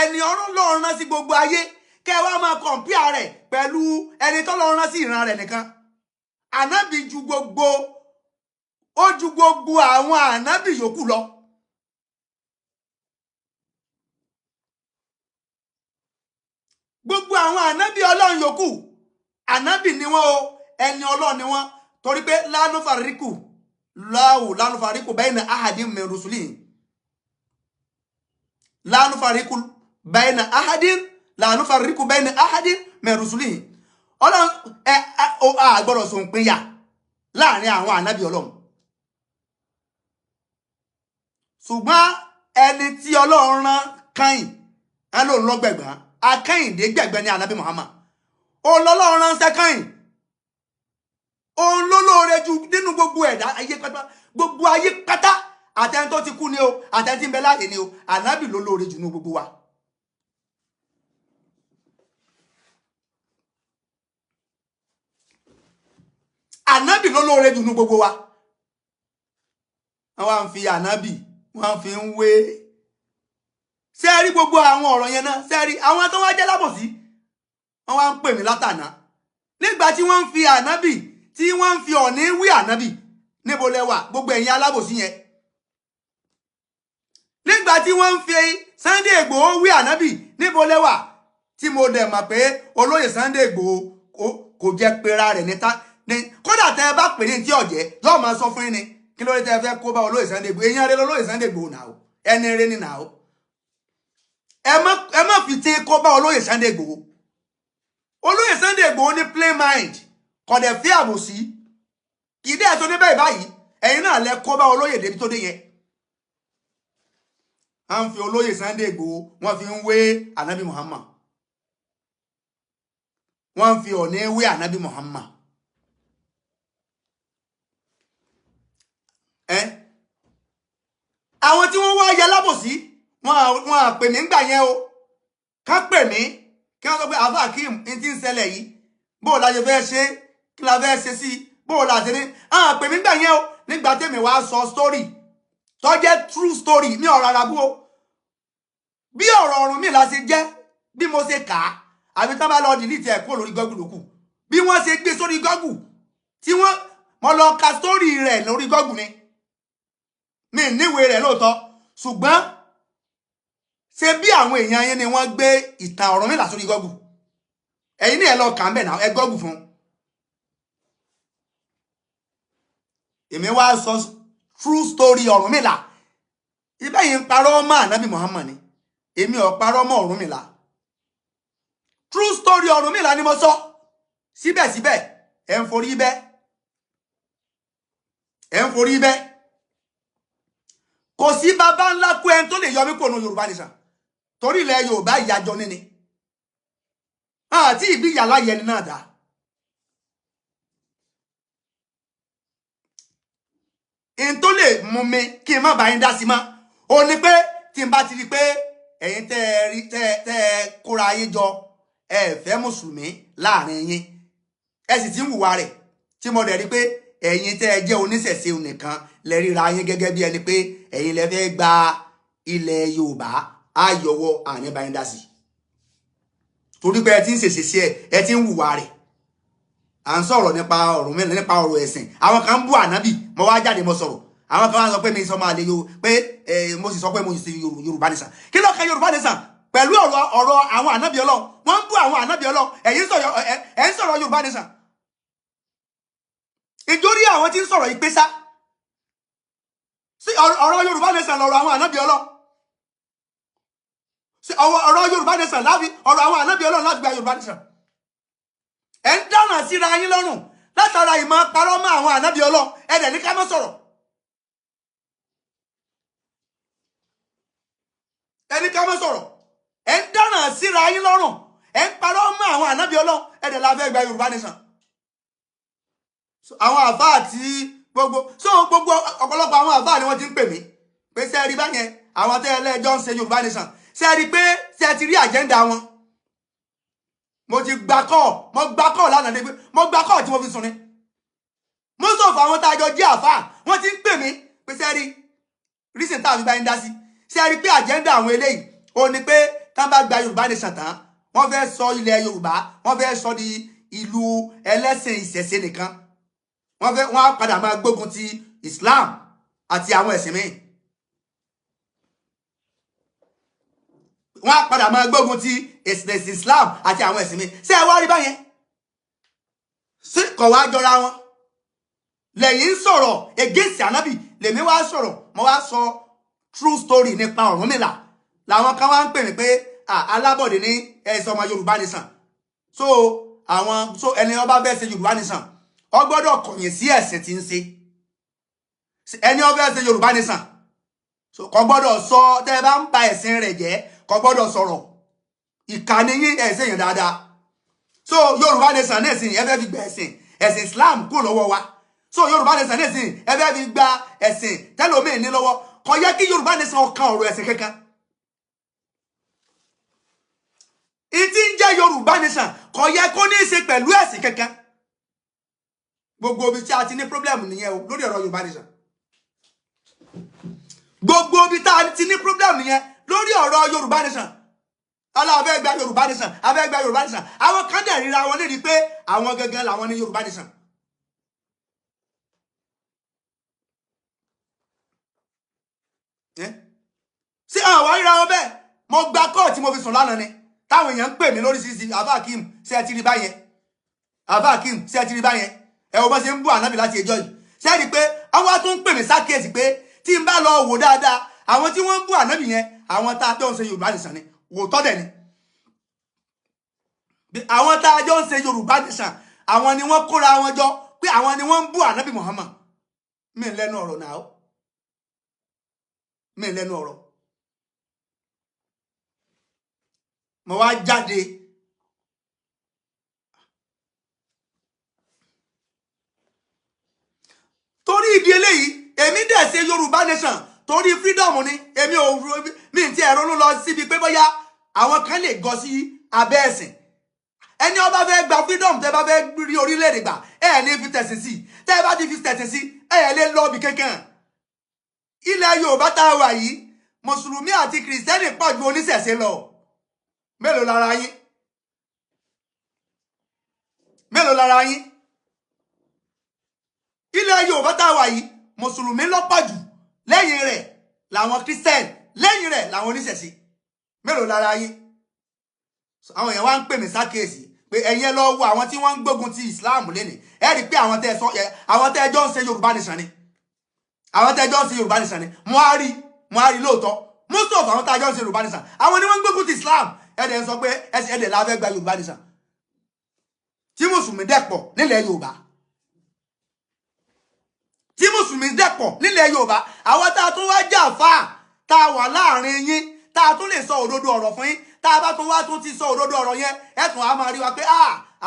ẹni Ọlọ́run rán sí gbogbo ayé kẹ wá máa kọ̀ǹpíà rẹ̀ pẹ̀lú ẹni tọ́lọ́run rán sí ìran rẹ̀ nìkan ànábì ju gbogbo àwọn ànábì yòókù lọ gbogbo àwọn ànábì Ọlọ́run yòókù ànábì ni wọ́n o ẹni Ọlọ́run ni wọ́n torí pé lánúfàríkù bayna ahadin min rusulihi lánúfàríkù bayna ahadin min rusulihi Ọlọ́run àgbọ̀rọ̀ sọ pínyà láàrin àwọn ànábì Ọlọ́run ṣùgbọ́n ẹni tí Ọlọ́run rán kẹ́yìn ẹni lòun lọ́gbẹ̀gbọ́n akẹ́yìndé gbẹ̀gbẹ́ ní ànábì Muhammad òun lọ́lọ́run ránṣẹ́ kẹ́yìn òun ló lóore jù nínú gbogbo ẹ̀dá ayé pátá gbogbo ayé pátá àtẹni tó ti kú ni o àtẹni tí ń bẹ láàyè ni o ànábì ló lóore jù nínú gbogbo wa ànábì ló lóore jù nínú gbogbo wa wọ́n wá ń fi ànábì wọ́n fi ń wé ṣé rí gbogbo àwọn ọ̀rọ̀ yẹn náà ṣé rí àwọn tó wá jẹ́ lábòsí wọ́n wá ń pè mí látàná nígbà tí wọ́n ń fi ànábì tí wọ́n ń fi Ọ̀ọ̀ni wí ànábì níbo lẹ́wà gbogbo ẹ̀yin alábòsí yẹn nígbà tí wọ́n ń fi Sunday Igboho wí ànábì níbo lẹ́wà tí mo dẹ̀ mọ̀ pé olóyè Sunday Igboho kò jẹ́ pera rẹ̀ ní ní kódà tẹ́ ẹ bá pè ní tí ọ̀jẹ́ yóò máa sọ fún yín ni kí ló dé tẹ́ ẹ fẹ́ kó bá olóyè Sunday Igboho èèyàn rẹ lólóyè Sunday Igboho náà o ẹni rẹ ní náà o ẹ má fi tí kó bá olóyè Sunday Igboho olóyè Sunday Igboho ní plain mind kò dẹ̀ fi àbòsí kì í dẹ́ tó dé báyìí ẹ̀yin náà lẹ kó bá olóyè débi tó dé yẹn à ń fi olóyè Sunday Igboho wọ́n fi ń wé ànábì Muhammad wọ́n fi ọ̀nà wé ànábì Muhammad àwọn tí wọ́n wá ya lábòsí wọ́n á pè mí ńgbà yẹn o ká pè mí kí wọ́n sọ pé àfà Akeem ní tí ń ṣẹlẹ̀ yìí bó la ṣe fẹ́ ṣe kí la fẹ́ ṣe sí bó la ṣe ní á pè mí ńgbà yẹn o nígbà tèmi wá sọ story tó jẹ́ true story ní ọ̀rọ̀ àràbù o bí ọ̀rọ̀ Ọ̀rúnmìlà ṣe jẹ́ bí mo ṣe kà á àbí tán bá lọ delete ẹ̀ kúrò lórí Google lókù bí wọ́n ṣe gbé sórí Google tí mo lọ ka story rẹ̀ lórí Google ni mi níwèé rẹ̀ lóòótọ́ ṣùgbọ́n ṣe bí àwọn èèyàn yẹn ni wọ́n gbé ìtàn Ọ̀rúnmìlà sórí Google ẹ̀yin ní ẹ lọ kà ń bẹ̀ náà ẹ Google fún èmi wá sọ true story Ọ̀rúnmìlà ibẹ̀ yìí ń parọ́ mọ́ ànábì Muhammad ni èmi ò parọ́ mọ́ Ọ̀rúnmìlà true story Ọ̀rúnmìlà ni mo sọ síbẹ̀síbẹ̀ ẹ̀ ń forí bẹ́ kò sí bàbá ńlá kú ẹni tó lè yọ mí kò nu Yorùbá nìsan torí ilẹ̀ Yorùbá ìyàjọ níní àti ìbí ìyàlá yẹni náà dá in tó lè mú mi kí n má bá yín dá sí mọ́ ó ní pé tí n bá ti rí pé ẹ̀yin tẹ́ kóra yín jọ ẹ fẹ́ mùsùlùmí láàrin yín ẹ sì ti ń hùwà rẹ̀ tí mo dẹ̀ rí pé ẹ̀yin tẹ́ jẹ́ oníṣẹ̀ṣe nìkan lẹ ríra yín gẹ́gẹ́ bí ẹni pé ẹ̀yin lẹ fẹ́ gba ilẹ̀ Yorùbá ayọ̀wọ́ àní bá yín dá sí torí pé ẹ ti ń ṣèṣe sí ẹ ti ń hùwà rẹ̀ à ń sọ̀rọ̀ nípa Ọ̀rúnmìlà nípa ọ̀rọ̀ ẹ̀sìn àwọn kan ń bú ànábì mo wá jáde mo sọ̀rọ̀ àwọn kan wá sọ pé mi sọ máa lè yo pé mo sì sọ pé mo sì Yorùbá nìsan kí ló kan Yorùbá nìsan pẹ̀lú ọ̀rọ̀ àwọn ànábì Ọlọ́run wọ́n ń bú àwọn ànábì Ọlọ́run ẹ̀yin ń sọ̀rọ̀ Yorùbá nìsan ìjórí àwọn tí ń sọ̀rọ̀ yìí pé sá sí ọ̀rọ̀ Yorùbá nìsan lọ̀rọ̀ àwọn ànábì Ọlọ́run sí ọ̀rọ̀ Yorùbá nìsan láfi ọ̀rọ̀ àwọn ànábì Ọlọ́run láti gba Yorùbá nìsan ẹ̀ ń dáná síra yín lọ́rùn látara ìmọ̀ parọ́ mọ́ àwọn ànábì Ọlọ́run ẹ̀dẹ̀ ní ká má sọ̀rọ̀ ẹni ká má sọ̀rọ̀ ẹ̀ ń dáná síra yín lọ́rùn ẹ̀ ń parọ́ mọ́ àwọn ànábì Ọlọ́run ẹ̀dẹ̀ la fẹ́ gba Yorùbá nìsan àwọn àfáà tí gbogbo ọ̀pọ̀lọpọ̀ àwọn àfáà ni wọ́n ti ń pè mí pé ṣé ẹ rí báyẹn àwọn tẹ́ ẹlẹ́jọ́ ń ṣe Yorùbá nìsan ṣé ẹ rí pé ṣé ẹ ti rí àjẹ́ndà wọn mo gba kọ́ lánàá dé pé mo gba kọ́ tí mo fi sùn ni mo sọ fún àwọn tájọ jẹ́ àfáà wọ́n ti ń pè mí pé ṣé ẹ rí rísìn tá a fi bá yín dá sí ṣé ẹ rí pé àjẹ́ndà àwọn eléyìí ó ní pé tá bá gba Yorùbá nìsan tán wọ́n fẹ́ sọ ilẹ̀ Yorùbá wọ́n fẹ́ sọ di ìlú ẹlẹ́sìn ìṣẹ̀ṣe nìkan wọ́n á padà máa gbógun ti Islam àti àwọn ẹ̀sìn míì wọ́n á padà máa gbógun ti ẹ̀sìn Islam àti àwọn ẹ̀sìn míì ṣé ẹ wá rí báyẹn sí kò wá jọra wọn lẹ́yìn ń sọ̀rọ̀ against ànábì lèmi wá sọ̀rọ̀ mo wá sọ true story nípa Ọ̀rúnmìlà làwọn kan wá ń pè mí pé alábọ̀dé ní ẹ̀sìn ọmọ Yorùbá nìsan so ẹni ọba bẹ́ẹ̀ ṣe Yorùbá nìsan ó gbọ́dọ̀ kọ̀yìn sí ẹ̀sìn tí ń ṣe ẹni ó fẹ́ ṣe Yorùbá nìsan kò gbọ́dọ̀ sọ tẹ́ ẹ bá ń ba ẹ̀sìn rẹ̀ jẹ́ kò gbọ́dọ̀ sọ̀rọ̀ ìkànnì yín ẹ̀sìn yẹn dáadáa so Yorùbá nìsan náà sì ẹ fẹ́ fi gba ẹ̀sìn Islam kúrò lọ́wọ́ wa so Yorùbá nìsan náà sì ẹ fẹ́ fi gba ẹ̀sìn tẹ́lómìn ní lọ́wọ́ kò yẹ kí Yorùbá nìsan ọkàn ọ̀rọ̀ ẹ̀sìn kankan ìtí ń jẹ́ Yorùbá nìsan kò yẹ kó ní í ṣe pẹ̀lú ẹ̀sìn kankan gbogbo ibi tí a ti ní problem nìyẹn o lórí ọ̀rọ̀ Yorùbá nìsan gbogbo ibi tí a ti ní problem nìyẹn lórí ọ̀rọ̀ Yorùbá nìsan aláwọ̀ gba Yorùbá nìsan abẹ́ gba Yorùbá nìsan àwọn kan dẹ̀ ríra wọn lédi pé àwọn gangan làwọn ní Yorùbá nìsan sí àwọn ríra wọn bẹ́ẹ̀ mo gba kọ́ọ̀ tí mo fi sùn lánàá ni táwọn èèyàn ń pè mí lórí sísí Àfà Akeem ṣé ẹ ti rí báyẹn Àfà Akeem ṣé ẹ ti rí báyẹn ẹ wo bá ṣe ń bú ànábì láti ẹjọ́ yìí ṣé rí pé àwọn tó ń pè mí sákèsì pé tí n bá lọ wò dáadáa àwọn tí wọ́n ń bú ànábì yẹn àwọn tá a jọ ń ṣe Yorùbá nìsan ni wò tọ́ dẹ̀ ni àwọn tá a jọ ń ṣe Yorùbá nìsan àwọn ni wọ́n kóra wọn jọ pé àwọn ni wọ́n ń bú ànábì Muhammad mi lẹ́nu ọ̀rọ̀ náà mi lẹ́nu ọ̀rọ̀ mo wá jáde torí ìdí eléyìí èmi dẹ̀ ṣe Yorùbá nation torí freedom ni èmi ò mi ti ẹ̀rọ lọ síbi pé bóyá àwọn kan lè gọ sí abẹ́ ẹ̀sìn ẹni ó bá fẹ́ gba freedom tẹ́ bá fẹ́ rí orílẹ̀-èdè gbà ẹ̀ ní fi tẹ̀sìn sí tẹ́ bá ti fi tẹ̀sìn sí ẹ̀ lè lọ́ọ̀bì kankan ilẹ̀ Yorùbá tá a wà yìí mùsùlùmí àti kìrìsìtẹ́nì pọ̀ ju oníṣẹ̀ṣe lọ mélòó lára yín mélòó lára yín ilẹ̀ Yorùbá tá a wà yìí mùsùlùmí ló pọ̀ jù lẹ́yìn rẹ̀ làwọn kìrìsìtẹ́nì lẹ́yìn rẹ̀ làwọn oníṣẹ̀ṣe mélòó lára yín àwọn èèyàn wá ń pè mí sákèsì pé ẹ̀yin lọ wo àwọn tí wọ́n ń gbógun ti Islam lẹ́nìí ẹ rí i pé àwọn tẹ́ ẹjọ́ ń ṣe Yorùbá nìsan ni àwọn tẹ́ ẹjọ́ ń ṣe Yorùbá nìsan ni mo á rí lóòótọ́ most of àwọn tẹ́ ẹjọ́ ń ṣe Yorùbá nìsan àwọn ni wọ́n ń gbógun ti Islam ẹ̀dẹ̀ ń sọ pé ẹ̀dẹ̀ la fẹ́ gba Yorùbá nìsan tí mùsùlùmí dẹ̀pọ̀ nílẹ̀ Yorùbá tí mùsùlùmí dẹ̀pọ̀ nílẹ̀ Yorùbá àwọn tá a tún wá jà fà tá a wà láàrin yín tá a tún lè sọ òdodo ọ̀rọ̀ fún yín tá a bá tún wá tún ti sọ òdodo ọ̀rọ̀ yẹn ẹ̀tún á máa rí wa pé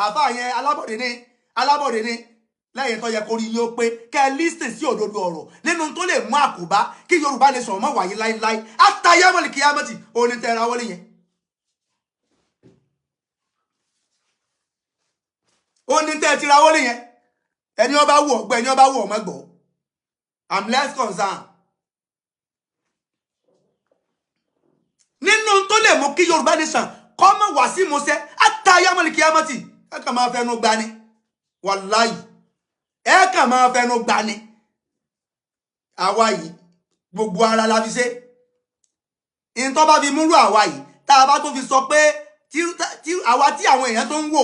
àfà yẹn alábọ̀dé ni lẹ́yìn tó yẹ kó rí yín ó pé kẹ́ ẹ lísìn sí òdodo ọ̀rọ̀ nínú tó lè mú àkóbá kí Yorùbá lè sọ̀rọ̀ mọ́ wáyé láíláí àtàyẹ́mọ̀lì kíyámẹ́tì òní tẹ́ ra wọlé yẹn òní tẹ́ ti ra wọlé yẹn ẹni ó bá wù ọgbẹ́ ẹni ó bá wù ọmọgbọ́ I'm less concerned nínú tó lè mú kí Yorùbá nation kọ́ mọ̀ wá sí Mose àtàyẹ́mọ̀lì kíyámẹ́tì ẹ kàn máa fẹnu gbani wàláyì ẹ kàn máa fẹnu gbani àwa yìí gbogbo ara la fi ṣe in tó bá fi múrú àwa yìí tá a bá tó fi sọ pé àwa tí àwọn èèyàn tó ń wò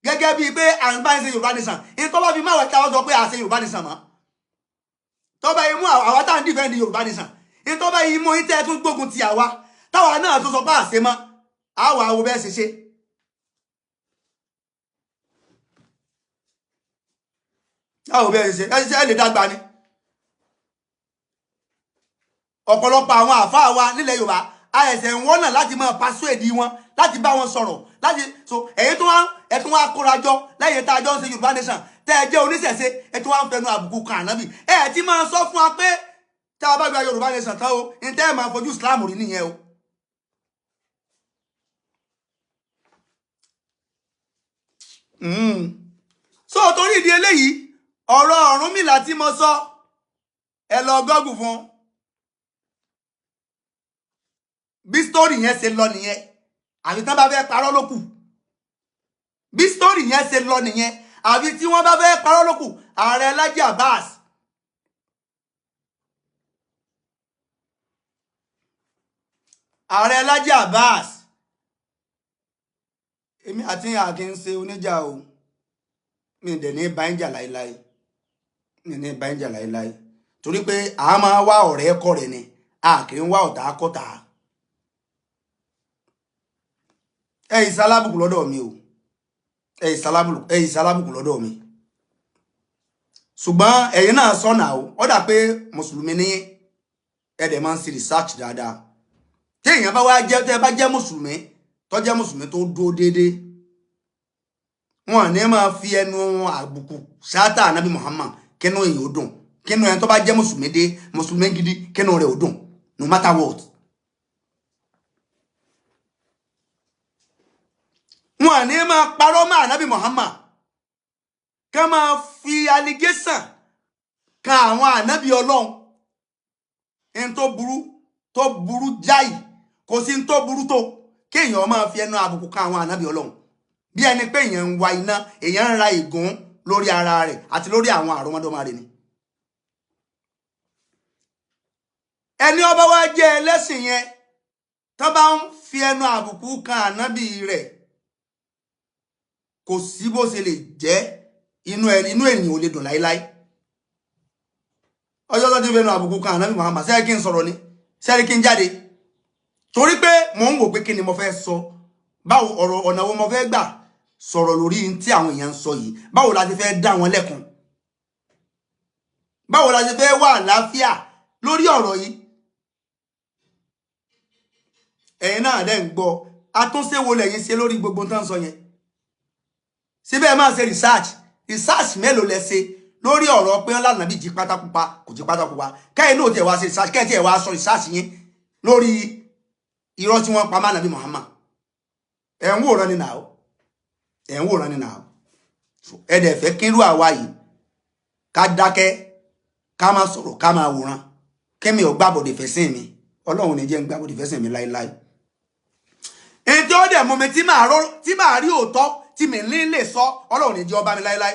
gẹ́gẹ́ bíi pé à ń bá ń ṣe Yorùbá nation in tó bá fi máa wà tí àwọn sọ pé à ṣe Yorùbá nation mọ́ tó bá yìí mú àwa tá à ń dìfẹ́ǹdì Yorùbá nation in tó bá yìí mú in tẹ́ tún gbógun ti àwa táwa náà tó sọ pé à ṣe mọ́ àwa wo bẹ́ẹ̀ ṣe ṣe àwọn bẹ́ẹ̀ ṣe ẹ lè dàgbà ni ọ̀pọ̀lọpọ̀ àwọn àfáà wa nílẹ̀ Yorùbá àìsẹ̀ ń wọ́nà láti máa persuade wọn láti bá wọn sọ̀rọ̀ láti so èyí tó ẹ̀tún wá kórajọ lẹ́yìn tá a jọ ń ṣe Yorùbá nation tẹ́ ẹ jẹ́ oníṣẹ̀ṣe ẹ̀tún wá ń fẹnu àbùkù kan ànábì ti máa sọ fún wa pé tá a bá gba Yorùbá nation tán o ní tẹ́ ẹ máa fojú Islam rí nìyẹn o. So torí ìdí eléyìí ọ̀rọ̀ Ọ̀rúnmìlà tí mo sọ ẹ lọ gọ́gù fún bí story yẹn ṣe lọ nìyẹn àbí tán bá fẹ́ parọ́ lókù bí story yẹn ṣe lọ nìyẹn àbí tí wọ́n bá fẹ́ parọ́ lókù ààrẹ Laji Abbas èmi àti àkí ń ṣe oníjà o mi dẹ̀ ní báyìí láíláí mi ní báyìí láíláí torí pé a máa wá ọ̀rẹ́ kọ́ rẹ̀ ni a kì í wá ọ̀tá kọ́ta ìsálábùkù lọ́dọ̀ mi o ìsálábùkù lọ́dọ̀ mi ṣùgbọ́n ẹ̀yin náà sọ́nà o ó dà pé mùsùlùmí ní ẹ̀dẹ̀ máa ń ṣe research dáadáa tí èèyàn bá wá jẹ́ tẹ́ bá jẹ́ mùsùlùmí tó jẹ́ mùsùlùmí tó dúró déédéé wọn ní máa fi ẹnu àbùkù ṣáátà ànábì Muhammad kínú èèyàn ó dùn kínú ẹni tó bá jẹ́ mùsùlùmí gidi kínú rẹ̀ ó dùn no matter what. wọn ní máa parọ́ mọ́ ànábì Muhammad ká máa fi allegation kan àwọn ànábì Ọlọ́run ẹni tó burú jáì kò sí ní tó burú tó kéèyàn máa fi ẹnu àbùkù kan àwọn ànábì Ọlọ́run bí ẹni pé èèyàn ń wa iná èèyàn ń ra ìgún lórí ara rẹ̀ àti lórí àwọn àrọ́mọdọ́mọ rẹ̀ ni. ẹni ó bá wá jẹ́ ẹlẹ́sìn yẹn tó bá ń fi ẹnu àbùkù kan ànábì rẹ̀ kò sí bó ṣe lè jẹ́ inú ènìyàn ò lè dùn láíláí ọjọ́ tó ti fẹ́nu àbùkù kan ànábì Muhammad ṣé kí n sọ̀rọ̀ ni ṣé kí n jáde torí pé mò ń wò pé kí ni mo fẹ́ sọ báwo ọ̀nà wo mo fẹ́ gbà sọ̀rọ̀ lórí tí àwọn èèyàn ń sọ yìí báwo la ti fẹ́ dá wọn lẹ́kun báwo la ti fẹ́ wà àlàáfíà lórí ọ̀rọ̀ yìí ẹ̀yin náà dẹ̀ ń gbọ́ àtúnṣe wo lẹ́yìn ṣe lórí gbogbo tán sọ yẹn síbẹ̀ máa ṣe research mélòó lẹ ṣe lórí ọ̀rọ̀ pé ńlá nàbí jí pátákùpa kò jí pátákùpa kẹ́yìn náà tẹ̀ wá ṣe research kẹ́yìn tẹ̀ wá sọ research yẹn lórí irọ́ tí wọ́n pa má nàbí Muhammad ẹ̀ ń wòran ni nàá ẹ̀ dẹ̀ fẹ́ kírú àwa yìí ká dákẹ́ ká máa sọ̀rọ̀ ká máa wòran kẹ́mi ò gbàbọ̀dẹ̀ fẹ̀sìn mi ọlọ́run ní jẹ́ ń gbàbọ̀dẹ̀ fẹ̀sìn mi láíláí èyí tí ó dẹ̀ mú mi tí màá rí òótọ́ tí mi ní lè sọ ọlọ́run ní jẹ́ ọba mi láíláí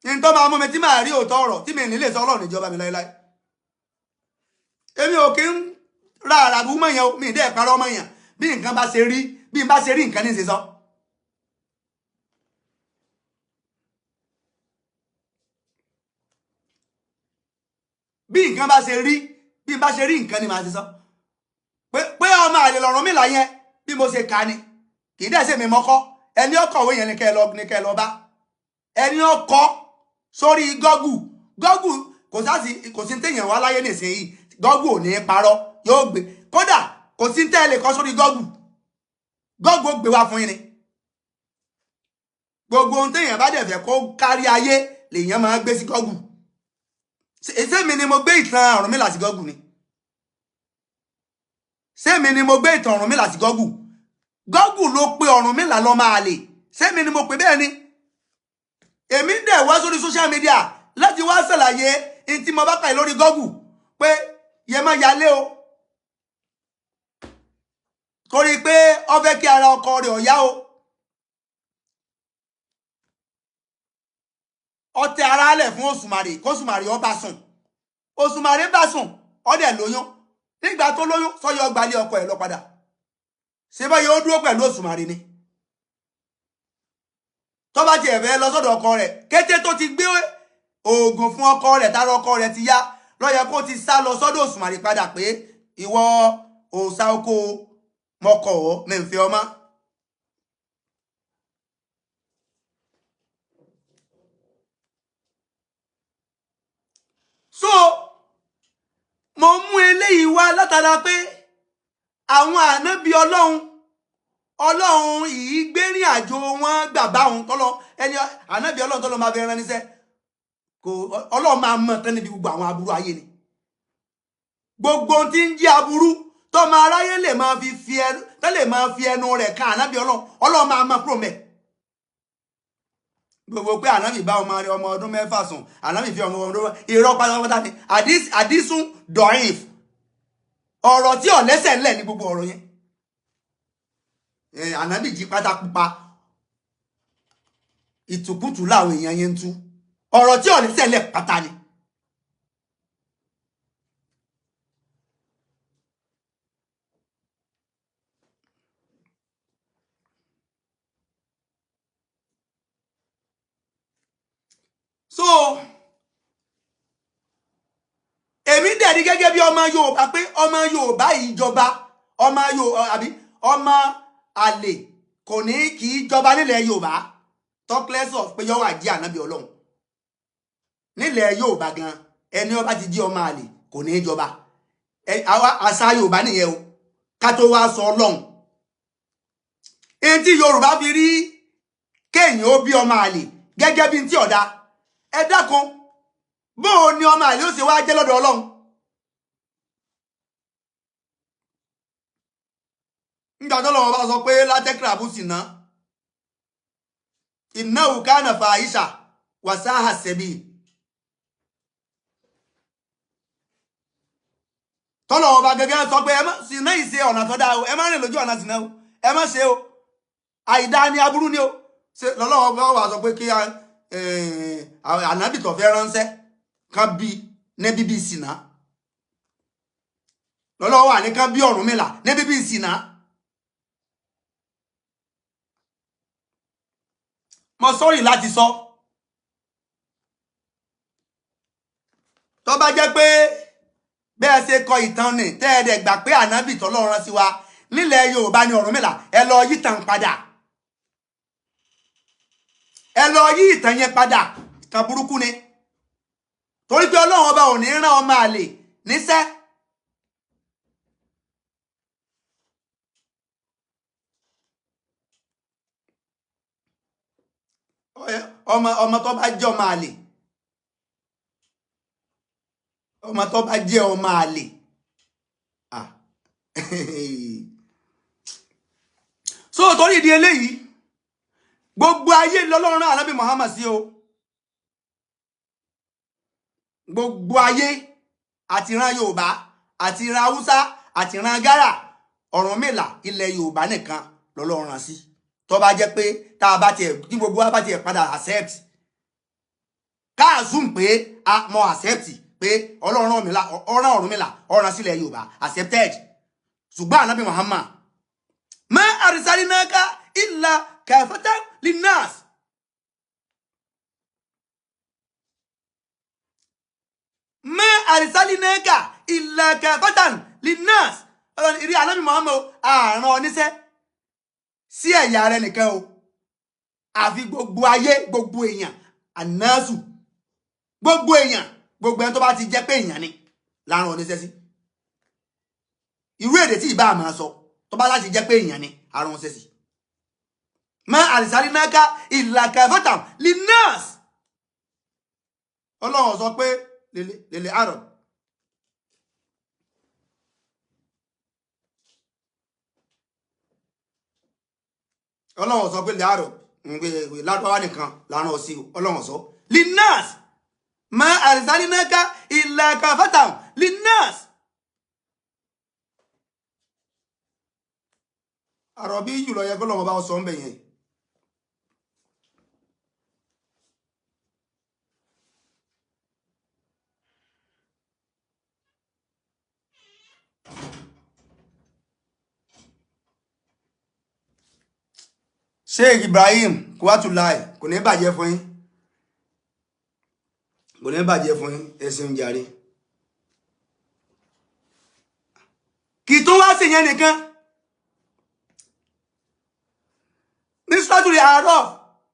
èyí tó máa mú mi tí màá rí òótọ́ ọ̀rọ̀ tí mi ní lè sọ ọlọ́run ní jẹ́ ọba mi láíláí èmi ò kí ń ra àràbù mọ̀yàn mi ì dẹ́ parọ́ mọ̀yàn bí nǹkan bá ṣe rí bí n bá ṣe rí nǹkan ní ṣe sọ. bí nǹkan bá ṣe rí bí n bá ṣe rí nǹkan ni màá ṣe sọ pé ọmọ àlè l'Ọ̀rúnmìlà yẹn bí mo ṣe kà ni kì í dẹ̀ ṣe mi mọ́kọ́ ẹni ọkọ̀wé yẹn ni kẹ́ lọ bá ẹni ọkọ̀ sórí gọ́gù kò sí téèyàn wá láyé nísìnyí gọ́gù ò ní parọ́ yóò gbé kódà kò sí tẹ́lẹ̀ kọ́ sórí gọ́gù ó gbé wá fún yín ni gbogbo ohun téèyàn bá dẹ̀ fẹ́ kó kárí ayé lèèyàn máa gbé sí gọ́gù sẹ́mi ni mo gbé ìtàn Ọ̀rúnmìlà sí gọ́gù ni sẹ́mi ni mo gbé ìtàn Ọ̀rúnmìlà sí gọ́gù ló pe Ọ̀rúnmìlà lọ máa lè sẹ́mi ni mo pè bẹ́ẹ̀ ni èmi dẹ̀ wá sórí social media láti wá ṣàlàyé in tí mo bá kàí lórí gọ́gù pé yẹ má yálé o torí pé ó fẹ́ kí ara ọkọ rẹ̀ ọ̀yá o ọtẹ ara lẹ̀ fún Òṣùmàrè kóṣùmàrè ó bá sùn Òṣùmàrè bá sùn ó dẹ̀ lóyún nígbà tó lóyún sọyọ gbalẹ̀ ọkọ ẹ̀ lọ padà ṣé bá yóò dúró pẹ̀lú Òṣùmàrè ni tó bá tiẹ̀ fẹ́ lọ sọ́dọ̀ ọkọ rẹ̀ kété tó ti gbé oògùn fún ọkọ rẹ̀ tára ọkọ rẹ̀ ti yá ló yẹ kó ti sá lọ sọ́dọ̀ Òṣùmàrè padà pé ìwọ òòṣà oko mọkọ ọ mẹ́ǹfẹ́ ọmọ. so mo mú eléyìí wá látara pé àwọn ànábì ọlọ́run yìí gbérin àjò wọn gbàgbá òun tọ́lọ́ ẹni ànábì ọlọ́run tọ́lọ́ máa fi rán níṣẹ́ kò ọlọ́run máa mọ̀ tán níbi gbogbo àwọn aburú ayé ni gbogbo ohun tí ń jí aburú tọ́mọ aráyé lè máa fi ẹnu rẹ̀ kan ànábì ọlọ́run máa mọ̀ kúrò mẹ́ gbogbo pé ànábì bá ọmọ ọdún mẹ́fà sùn ànábì fi ọmọ ọdún irọ́ pátápátá ni àdísùn dọ̀ìf ọ̀rọ̀ tí ò lẹ́sẹ̀ ńlẹ̀ ní gbogbo ọ̀rọ̀ yẹn ànábì jí pátákùpa ìtùkùtù láwọn èèyàn yẹn ń tú ọ̀rọ̀ tí ò lẹ́sẹ̀ ńlẹ̀ pátá ni. so èmi dẹ̀ rí gẹ́gẹ́ bí ọmọ Yorùbá pé ọmọ Yorùbá ìjọba ọmọ àlè kò ní kì í jọba nílẹ̀ Yorùbá talk less of pé yọ́wọ́ àjí ànábì Ọlọ́run nílẹ̀ Yorùbá gan ẹni ọba ti jí ọmọ àlè kò ní jọba àṣà Yorùbá nìyẹn o ká tó wá sọ Ọlọ́run èyí tí Yorùbá fi rí kéèyàn ó bí ọmọ àlè gẹ́gẹ́ bí ti ọ̀dà ẹ dákun bó o ní ọmọ àlè ó ṣe wá jẹ́ lọ́dọ̀ Ọlọ́run nígbà tó lọ́wọ́ bá sọ pé látẹ́kìrà bú sí náà innahu kana fahisha wa sa'a sabil tọ́lọ́wọ́ bá gẹ́gẹ́ sọ pé sí náà ìṣe ọ̀nà tó dáa o ẹ má rìn lójú ọ̀nà sí náà o ẹ má ṣe o àìdá ni aburú ni o lọ́lọ́wọ́ bá wà sọ pé kí ànábì tó fẹ́ ránṣẹ́ kan bí ní bíbí ìsìnà lọ́lọ́wọ́ wà ní kan bí Ọ̀rúnmìlà ní bíbí ìsìnà mo sorry láti sọ tó bá jẹ́ pé bẹ́ẹ̀ ṣe kọ ìtàn ni tẹ́ ẹ dẹ̀ gbà pé ànábì tọ́lọ́run rán sí wa nílẹ̀ Yorùbá ní Ọ̀rúnmìlà ẹ lọ yí ìtàn padà ẹ lọ yí ìtàn yẹn padà ìtàn burúkú ni torí pé Ọlọ́run ọba ò ní rán ọmọ àlè níṣẹ́ ọmọ tó bá jẹ́ ọmọ àlè ọmọ tó bá jẹ́ ọmọ àlè so torí ìdí eléyìí gbogbo ayé lọ́lọ́run rán Ànábì Muhammad sí o gbogbo ayé àti ìran Yorùbá àti ìran Haúsá àti ìran Gárà Ọ̀rúnmìlà ilẹ̀ Yorùbá nìkan lọ́lọ́run rán sí tó bá jẹ́ pé tá a bá tiẹ̀ kí gbogbo wa bá tiẹ̀ padà accept ká assume pé a mọ accept pé Ọlọ́run Ọ̀rúnmìlà ọ̀ràn sílẹ̀ Yorùbá accepted ṣùgbọ́n Ànábì Muhammad ma arsalinaka illa kafatan linnas ma arsalinaka illa kafatan linnas ìrí Ànábì Muhammad àrán oníṣẹ́ sí ẹ̀yà rẹ̀ nìkan o àfi gbogbo ayé gbogbo èèyàn ànásù gbogbo èèyàn gbogbo ẹni tó bá ti jẹ́ pé èèyàn ni lárán oníṣẹ́ sí irú èdè tí ìbá máa sọ tó bá láti jẹ́ pé èèyàn ni àrùn oníṣẹ́ sí ma arsalinaka illa kafatan linnas Ọlọ́run sọ pé lèlè àrọ̀ Ọlọ́run sọ pé lè àrọ̀ lárúbáwá nìkan lárán ọsí Ọlọ́run sọ linnas ma arsalinaka illa kafatan linnas àrọ̀bí jùlọ yẹ kọ́lọ́run bá sọ ń bẹ̀ yẹn Sheikh Ibrahim Kuwatulai kò ní bàjẹ́ fún yín kò ní bàjẹ́ fún yín ẹ̀sìn jàre kì tó wá sí yẹn nìkan ní suratul A'raf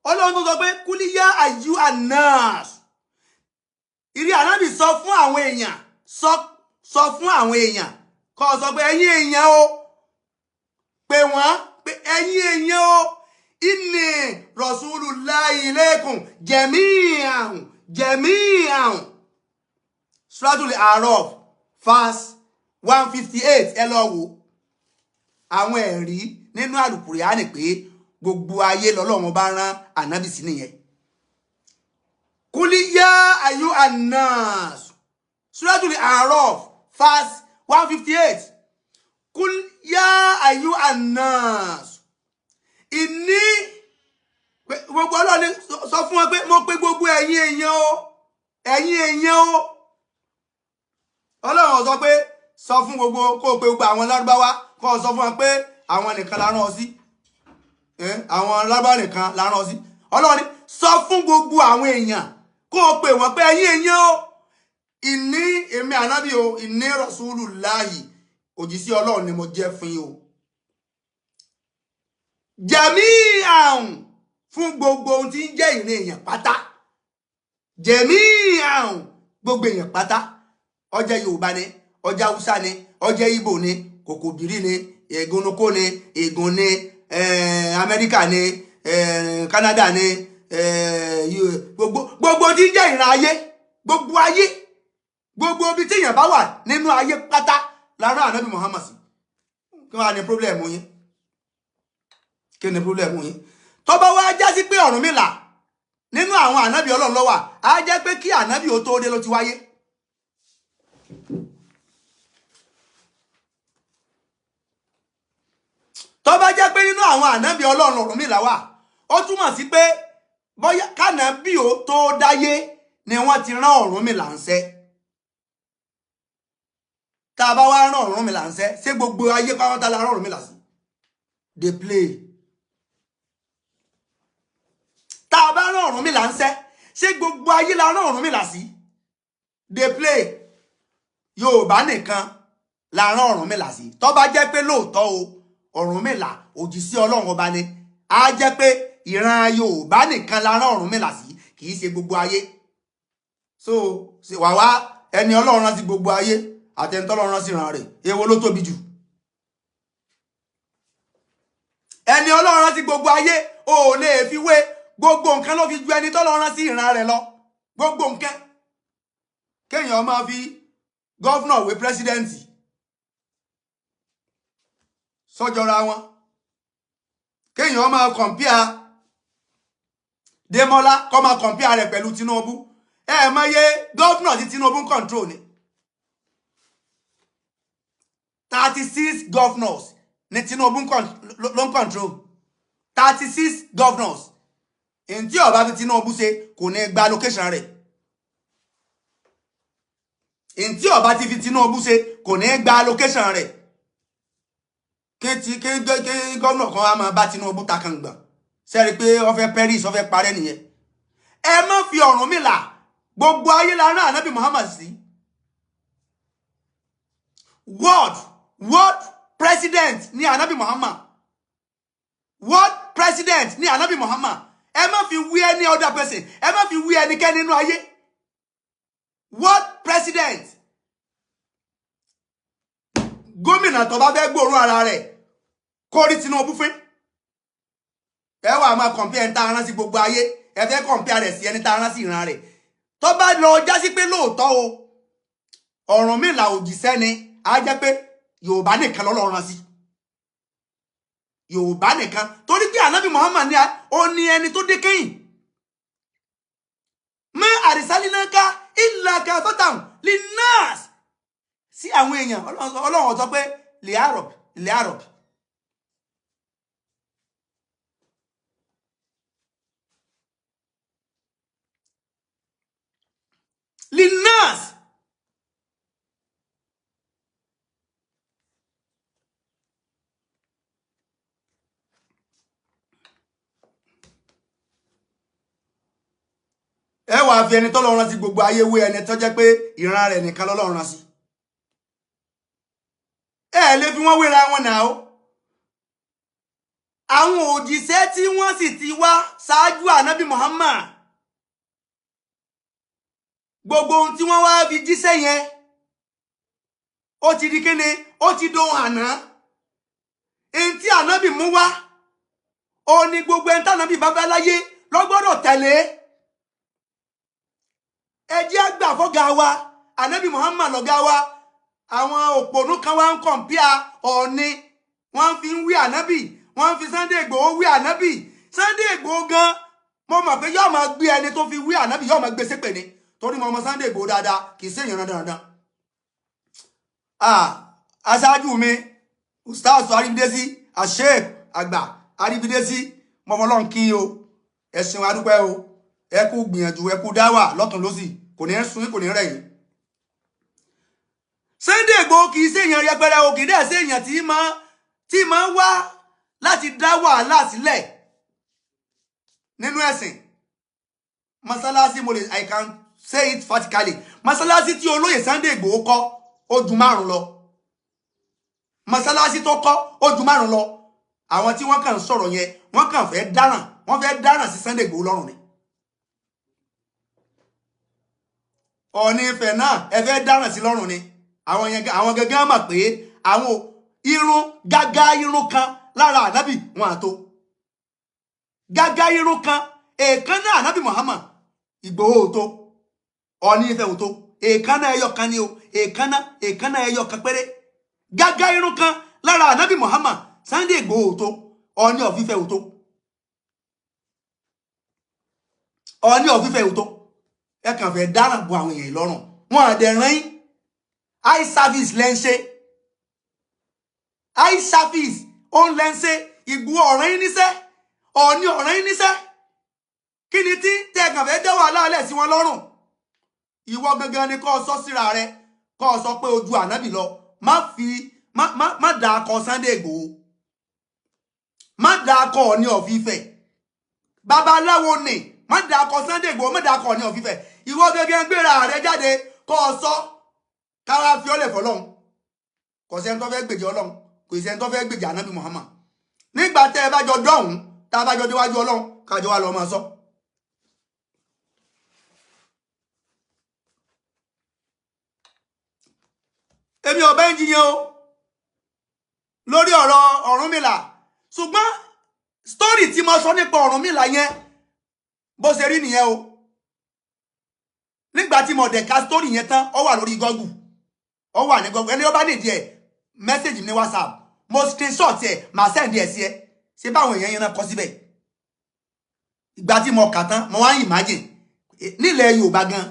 Ọlọ́run tó sọ pé kúlíyá àyú anas ìrí Ànábì sọ fún àwọn èèyàn sọ fún àwọn èèyàn kó sọ pé ẹ̀yin èèyàn o pé wọ́n pé ẹ̀yin èèyàn o inni rasulullahi ilaykum jami'an suratul A'raf verse 158 ẹ lọ wò àwọn ẹ̀rí nínú Al-Qur'ani pé gbogbo ayé lọ́lọ́run bá rán Ànábì sí nìyẹn kúlí yá ayú annas suratul A'raf verse 158 kúlí yá ayú annas ìní gbogbo Ọlọ́run sọ fún wọn pé mo pè gbogbo ẹ̀yin èèyàn o Ọlọ́run sọ pé sọ fún gbogbo kó pè gbogbo àwọn Lárúbáwá kó sọ fún wọn pé àwọn nìkan la rán ọ sí àwọn Lárúbáwá nìkan la rán ọ sí Ọlọ́run sọ fún gbogbo àwọn èèyàn kó pè wọ́n pé ẹ̀yin èèyàn o ìní èmi Ànábì o ìní Rasulullahi òjíṣẹ́ Ọlọ́run ni mo jẹ́ fún yín o jami'an fún gbogbo ohun tí ń jẹ́ ìrìn èèyàn pátá jami'an gbogbo èèyàn pátá ó jẹ́ Yorùbá ni ó jẹ́ Haúsá ni ó jẹ́ Ìgbò ni kòkòbìrí ni ègúnnukó ni ègún ni Amẹ́ríkà ni Canada ni gbogbo tí ń jẹ́ ìran ayé gbogbo ibi tí èèyàn bá wà nínú ayé pátá la rán Ànábì Muhammad sí kí wọ́n á ní problem yín kí ni problem yín tó bá wá já sí pé Ọ̀rúnmìlà nínú àwọn ànábì Ọlọ́run ló wà á jẹ́ pé kí ànábì ó tó dé ló ti wáyé tó bá jẹ́ pé nínú àwọn ànábì Ọlọ́run Ọ̀rúnmìlà wà ó túmọ̀ sí pé bóyá kánábì ó tó dáyé ni wọ́n ti rán Ọ̀rúnmìlà ńṣẹ́ tá a bá wá rán Ọ̀rúnmìlà ńṣẹ́ ṣé gbogbo ayé pátá la rán Ọ̀rúnmìlà sí dey play tá Ọ̀rúnmìlà ń ṣe ṣé gbogbo ayé la rán Ọ̀rúnmìlà sí dey play Yorùbá nìkan la rán Ọ̀rúnmìlà sí tó bá jẹ́ pé lóòótọ́ o Ọ̀rúnmìlà òjíṣẹ́ Ọlọ́run ọba ni á jẹ́ pé ìran Yorùbá nìkan la rán Ọ̀rúnmìlà sí kì í ṣe gbogbo ayé so wàwá ẹni Ọlọ́run rán sí gbogbo ayé àtẹ̀ntọ́ Ọlọ́run rán sí ìran rẹ̀ èwo ló tóbi jù ẹni Ọlọ́run rán sí gbogbo ayé ò lè fi wé gbogbo nǹkan ló fi ju ẹni tọ́lọ́run rán sí ìran rẹ̀ lọ gbogbo nǹkan kéèyàn máa fi gọ́fúnà wé pírẹsidẹ́ǹtì sọ́jọ́ra wọn kéèyàn máa kọ̀mpíà Démọ́lá kó máa kọ̀mpíà rẹ̀ pẹ̀lú Tinubu mọye gọ́fúnà tí Tinubu ń control ni 36 governors ní Tinubu ló ń control 36 governors èyí tí ó bá fi Tinubu ṣe kò ní gba location rẹ̀ èyí tí ó bá ti fi Tinubu ṣe kò ní gba location rẹ̀ kí gómìnà kan wá máa bá Tinubu ta kan gbọ̀n sẹ́rí pé ó fẹ́ Paris ó fẹ́ parẹ́ nìyẹn ẹ má fi Ọ̀rúnmìlà gbogbo ayé la rán Ànábì Muhammad sí world president ní Ànábì Muhammad world president ní Ànábì Muhammad ẹ má fi wí any other person ẹ má fi wí ẹnikẹ́ni nínú ayé world president gómìnà tó bá fẹ́ gbóòórùn ara rẹ̀ kó rí Tinubu fín ẹ wà máa compare ta rán sí gbogbo ayé ẹ fẹ́ compare rẹ̀ sí ẹni ta rán sí ìran rẹ̀ tó bá lọ jásí pé lóòótọ́ o Ọ̀rúnmìlà òjíṣẹ́ ni á jẹ́ pé Yorùbá nìkan lọ́lọ́run rán sí Yorùbá nìkan torí pé Ànábì Muhammad ni ó ní ẹni tó dé kẹ́yìn ma arsalinaka illa kafatan linnas sí àwọn èèyàn Ọlọ́run sọ pé li arab linnas ẹ wá fi ẹni tọ́lọ́run rán sí gbogbo ayé wé ẹni tó jẹ́ pé ìran rẹ̀ nìkan lọ́lọ́run rán sí ẹ lè fi wọ́n wéra wọn náà o àwọn òjíṣẹ́ tí wọ́n sì ti wá ṣáájú Ànábì Muhammad gbogbo ohun tí wọ́n wá fi jíṣẹ́ yẹn ó ti di kíni ó ti dohun àná èyí tí Ànábì mú wá ó ní gbogbo ẹni tí Ànábì bá bá láyé ló gbọ́dọ̀ tẹ̀lé ẹ jẹ́ àgbà fọ́gá wa Ànábì Muhammad lọ́gá wa àwọn òpònú kan wá ń kọ̀mpíà Ọọ̀ni wọ́n fi ń wí Ànábì wọ́n fi Sunday Igboho wí Ànábì Sunday Igboho gan mo mọ̀ pé yóò máa gbé ẹni tó fi wí Ànábì yóò máa gbé ṣépè ni torí mo mọ̀ Sunday Igboho dáadáa kì í ṣe èèyàn dandan aṣáájú mi Ustaz Aribidesi Sheikh àgbà Aribidesi mo fọlọ́n kí o ẹ̀sìn wa dúpẹ́ o ẹ kú gbìyànjú ẹ kú dáwà lọ́tùn lósì kò ní sún kò ní rẹ̀yìn Sunday Igboho kì í ṣe èèyàn yẹpẹrẹ o kì í dẹ̀ ṣe èèyàn tí máa wá láti dá wàhálà sílẹ̀ nínú ẹ̀sìn mọ́sálásí I can say it vertically mọ́sálásí tí olóyè Sunday Igboho kọ́ ó ju 5 lọ mọ́sálásí tó kọ́ ó ju 5 lọ àwọn tí wọ́n kàn sọ̀rọ̀ yẹn wọ́n kàn fẹ́ dáràn sí Sunday Igboho lọ́rùn ni Ọọ̀ni Ifẹ̀ náà ẹ fẹ́ dáràn sí lọ́rùn ni àwọn gangan mọ̀ pé àwọn gágá irun kan lára Ànábì wọn àtó gágá irun kan èèkánná Ànábì Muhammad Ìgbòho tó Ọọ̀ni Ifẹ̀ ò tó èèkánná ẹyọ kan ni o èèkánná ẹyọ kan péré gágá irun kan lára Ànábì Muhammad Sunday Igboho tó Ọọ̀ni of Ifẹ̀ ò tó Ọọ̀ni of Ifẹ̀ ò tó ẹ kàn fẹ́ dáràn bo àwọn èèyàn lọ́rùn wọn àdẹ̀ rán eye service lẹ́ńṣẹ́ eye service ó ń lẹ́ńṣẹ́ Ìgbòho ọ̀ràn yín níṣẹ́ Ọọ̀ni ọ̀ràn yín níṣẹ́ kí ni tí tẹ́ kàn fẹ́ dá wàhálà alẹ́ sí wọn lọ́rùn ìwọ gangan ni kó sọ síra rẹ kó sọ pé ojú Ànábì lọ má dà kọ Sunday Igboho má dà kọ Ọọ̀ni of Ifẹ̀ babaláwo ni má dákọ Sunday Igboho má dákọ ní ọ̀fífẹ́ ìwọ gẹ́gẹ́ gbéra rẹ jáde kọ́ ọ sọ kára fi ọ́ lẹ̀ fọlọ́run kò sẹ́ni tó fẹ́ gbèjà Ọlọ́run kò sẹ́ni tó fẹ́ gbèjà Ànábì Muhammad nígbà tẹ́ ẹ bá jọ dọ̀hún tá a bá jọ déwájú Ọlọ́run kájọ wá lọ máa sọ. èmi ò bẹ́ ń jiyàn o lórí ọ̀rọ̀ Ọ̀rúnmìlà ṣùgbọ́n story tí mo sọ nípa Ọ̀rúnmìlà yẹn bó ṣe rí nìyẹn o nígbà tí mo dẹ̀ ka story yẹn tán ó wà lórí Google ó wà ní Google ẹni ó bá nìdí ẹ̀ message ní WhatsApp mo screenshot ẹ̀ máa send ẹ̀ sí ẹ ṣe báwọn èèyàn yẹn náà kọ síbẹ̀ ìgbà tí mo kà tán mo wá imagine nílẹ̀ Yorùbá gan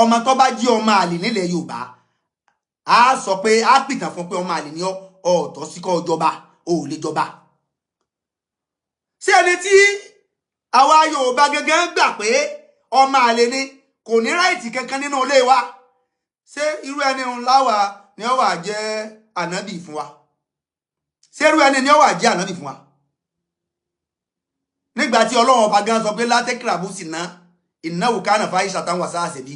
ọmọ tó bá jí ọmọ àlè nílẹ̀ Yorùbá a sọ pé a pìtàn fún pé ọmọ àlè ní ọ̀tọ̀ sí kọ́ jọba ò lè jọba ṣé ẹni tí àwa Yorùbá gẹ́gẹ́ gbà pé ọmọ àlè ni kò ní ráìtì kankan nínú ilé wa ṣé irú ẹni ńláwà ni ó wà jẹ́ ànábì fún wa ṣé irú ẹni ni ó wà jẹ́ ànábì fún wa nígbà tí Ọlọ́run ọba gan sọ pé látẹ́kìràbù sì ná ìnáwó kánà fáyé ṣàtàwọn àṣà àṣẹbí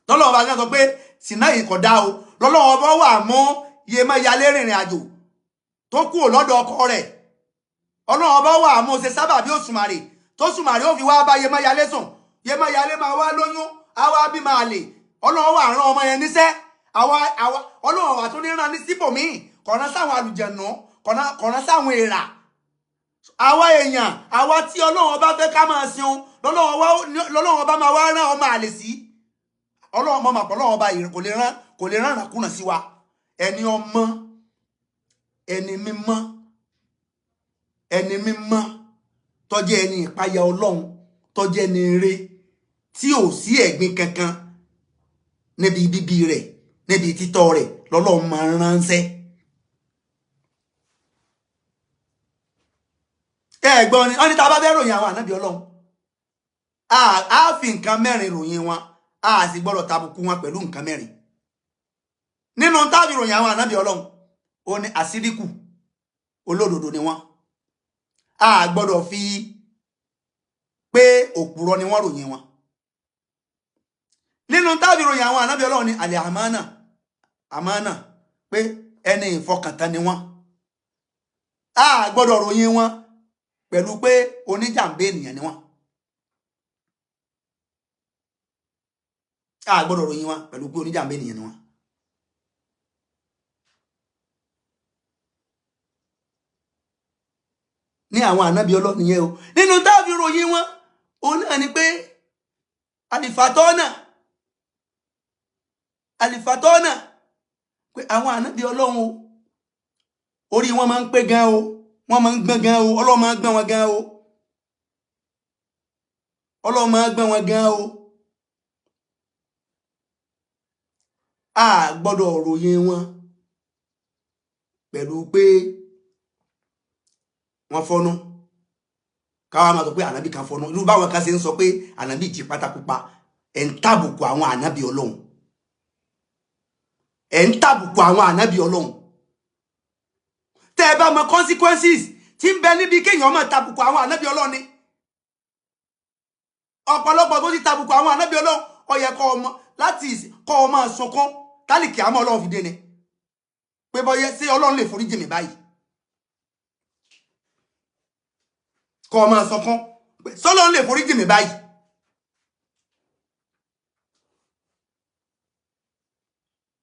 tọ́lọ́run ọba gan sọ pé sìnà yìí kódà o lọ́lọ́run ọba wà mú iye máa yalé rìnrìn àjò tó kú lọ́dọ̀ ọkọ rẹ̀ Ọlọ́run ọba wà mú ṣe sábà bí òṣùmàrè tó ṣùmàrè ó fi wá bá iye máa yalé sùn iye máa yalé máa wá lóyún àwa bí máa lè Ọlọ́run wà rán ọmọ yẹn níṣẹ́ Ọlọ́run wà tó ní rán ní síbòmíì kọ̀ọ̀nà sáwọn àlùjẹ̀nù kọ̀ọ̀nà sáwọn èèrà àwa èèyàn àwa tí Ọlọ́run ọba fẹ́ ká máa sin lọ́lọ́run ọba máa wá rán ọmọ àlè sí Ọlọ́run mọ́ màpọ̀ Ọlọ́run ọba kò lè rán àràkúnà sí wa ẹni ọmọ ẹni mímọ́ tó jẹ́ ẹni ìpayà Ọlọ́run tó jẹ́ ẹni ire tí ò sí ẹ̀gbin kankan níbi bíbí rẹ̀ níbi títọ́ rẹ̀ lọ́lọ́run máa ránṣẹ́. ẹ̀gbọ́n ni wọ́n ní tá a bá fẹ́ ròyìn àwọn ànábì Ọlọ́run a fi nǹkan mẹ́rin ròyìn wọn a sì gbọ́dọ̀ tàbùkù wọn pẹ̀lú nǹkan mẹ́rin nínú tábí ròyìn àwọn ànábì Ọlọ́run ó ní àsídíkù olódodo ni wọ́n a gbọ́dọ̀ fi pé òpùrọ́ ni wọ́n ròyìn wọn nínú tábí ròyìn àwọn ànábì Ọlọ́run ní àlẹ́ àmánà pé ẹni ìfọkàntán ni wọ́n a gbọ́dọ̀ ròyìn wọn pẹ̀lú pé oníjàmbé ènìyàn ni wọ́n a gbọ́dọ̀ ròyìn wọn pẹ̀lú pé oníjàmbé ènìyàn ni wọ́n. ní àwọn ànábì Ọlọ́run nìyẹn o nínú tábí ròyìn wọn òun náà ni pé àlìfàtọ́nà pé àwọn ànábì Ọlọ́run o orí wọn máa ń pé gan o wọ́n máa ń gbọ́n gan o Ọlọ́run máa ń gbọ́n wọn gan o Ọlọ́run máa ń gbọ́n wọn gan o a gbọ́dọ̀ ròyìn wọn pẹ̀lú pé wọ́n fọ́nú káwa máa sọ pé ànábì kan fọ́nú irú báwọn kan ṣe ń sọ pé ànábì jí pátákópa ẹ̀ ń tàbùkù àwọn ànábì Ọlọ́run ẹ̀ ń tàbùkù àwọn ànábì Ọlọ́run tẹ́ ẹ bá mọ consequences tí ń bẹ níbi kéèyàn máa tàbùkù àwọn ànábì Ọlọ́run ni ọ̀pọ̀lọpọ̀ tó ti tàbùkù àwọn ànábì Ọlọ́run ó yẹ kọ́ ọmọ láti kọ́ ọmọ sunkún tálíkì àmọ́ Ọlọ́run fi dé ni pé bọ́yẹ sí Ọlọ́run lè foríjì mi báyìí kọ́ ọmọ sunkún pé sọ́lọ́run lè foríjì mi báyìí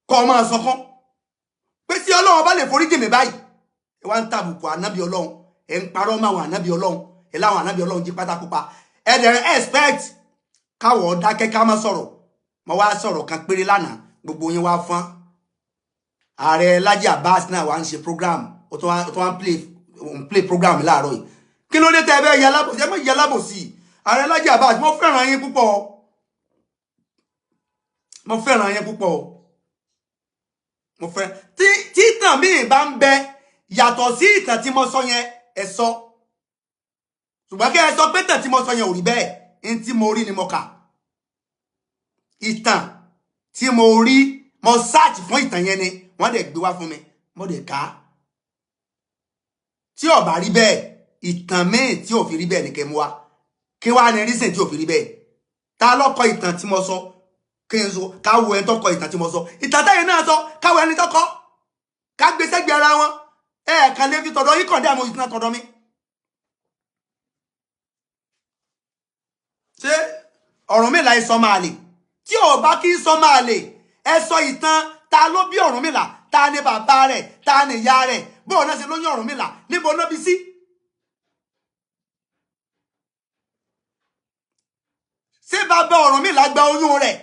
kọ́ ọmọ sunkún pé sí Ọlọ́run bá lè foríjì mi báyìí ẹ wá ń tàbùkù ànábì Ọlọ́run ẹ ń parọ́ mọ́ àwọn ànábì Ọlọ́run ẹ láwọn ànábì Ọlọ́run jí pátákópa ẹ dẹ̀ expect káwọ̀ dákẹ́ ká má sọ̀rọ̀ mo wá sọ̀rọ̀ kan péré lánàá gbogbo yín wá fọ́n ààrẹ Laji Abbas náà wá ń ṣe program ó tó wá ń play program láàárọ̀ yìí kí ló dé tẹ́ ẹ bẹ́ẹ̀ yẹ alábòsí ẹ mọ̀ yẹ alábòsí ààrẹ Laji Abbas mo fẹ́ràn yín púpọ̀ mo fẹ́ tí ìtàn míì bá ń bẹ yàtọ̀ sí ìtàn tí mo sọ yẹn ẹ sọ ṣùgbọ́n kí ẹ sọ pé ìtàn tí mo sọ yẹn ò rí bẹ́ẹ̀ ní tí mo rí ni mo kà ìtàn tí mo rí mo search fún ìtàn yẹn ni wọ́n dẹ̀ gbé wá fún mi mo dẹ̀ kà á tí ó bá rí bẹ́ẹ̀ ìtàn míì tí ò fi rí bẹ́ẹ̀ ni kẹ́ mú wá kí wá ní reason tí ò fi rí bẹ́ẹ̀ ta ló kọ ìtàn tí mo sọ kí n sọ ká wo ẹni tó kọ ìtàn tí mo sọ ìtàn tẹ́yìn náà sọ ká wo ẹni tó kọ ká gbé sẹ́gbẹ̀ẹ́ ara wọn kan lè fi tọ̀dọ̀ yín kàn dé àmọ́ ìtàn tọ̀dọ̀ mi. ṣé Ọ̀rúnmìlà sọ máa lè tí ò bá kí sọ máa lè ẹ sọ ìtàn ta ló bí Ọ̀rúnmìlà ta ni bàbá rẹ̀ ta ni ìyá rẹ̀ bóun náà ṣe lóyún Ọ̀rúnmìlà níbo ló bí sí. ṣé bàbá Ọ̀rúnmìlà gba oyún rẹ̀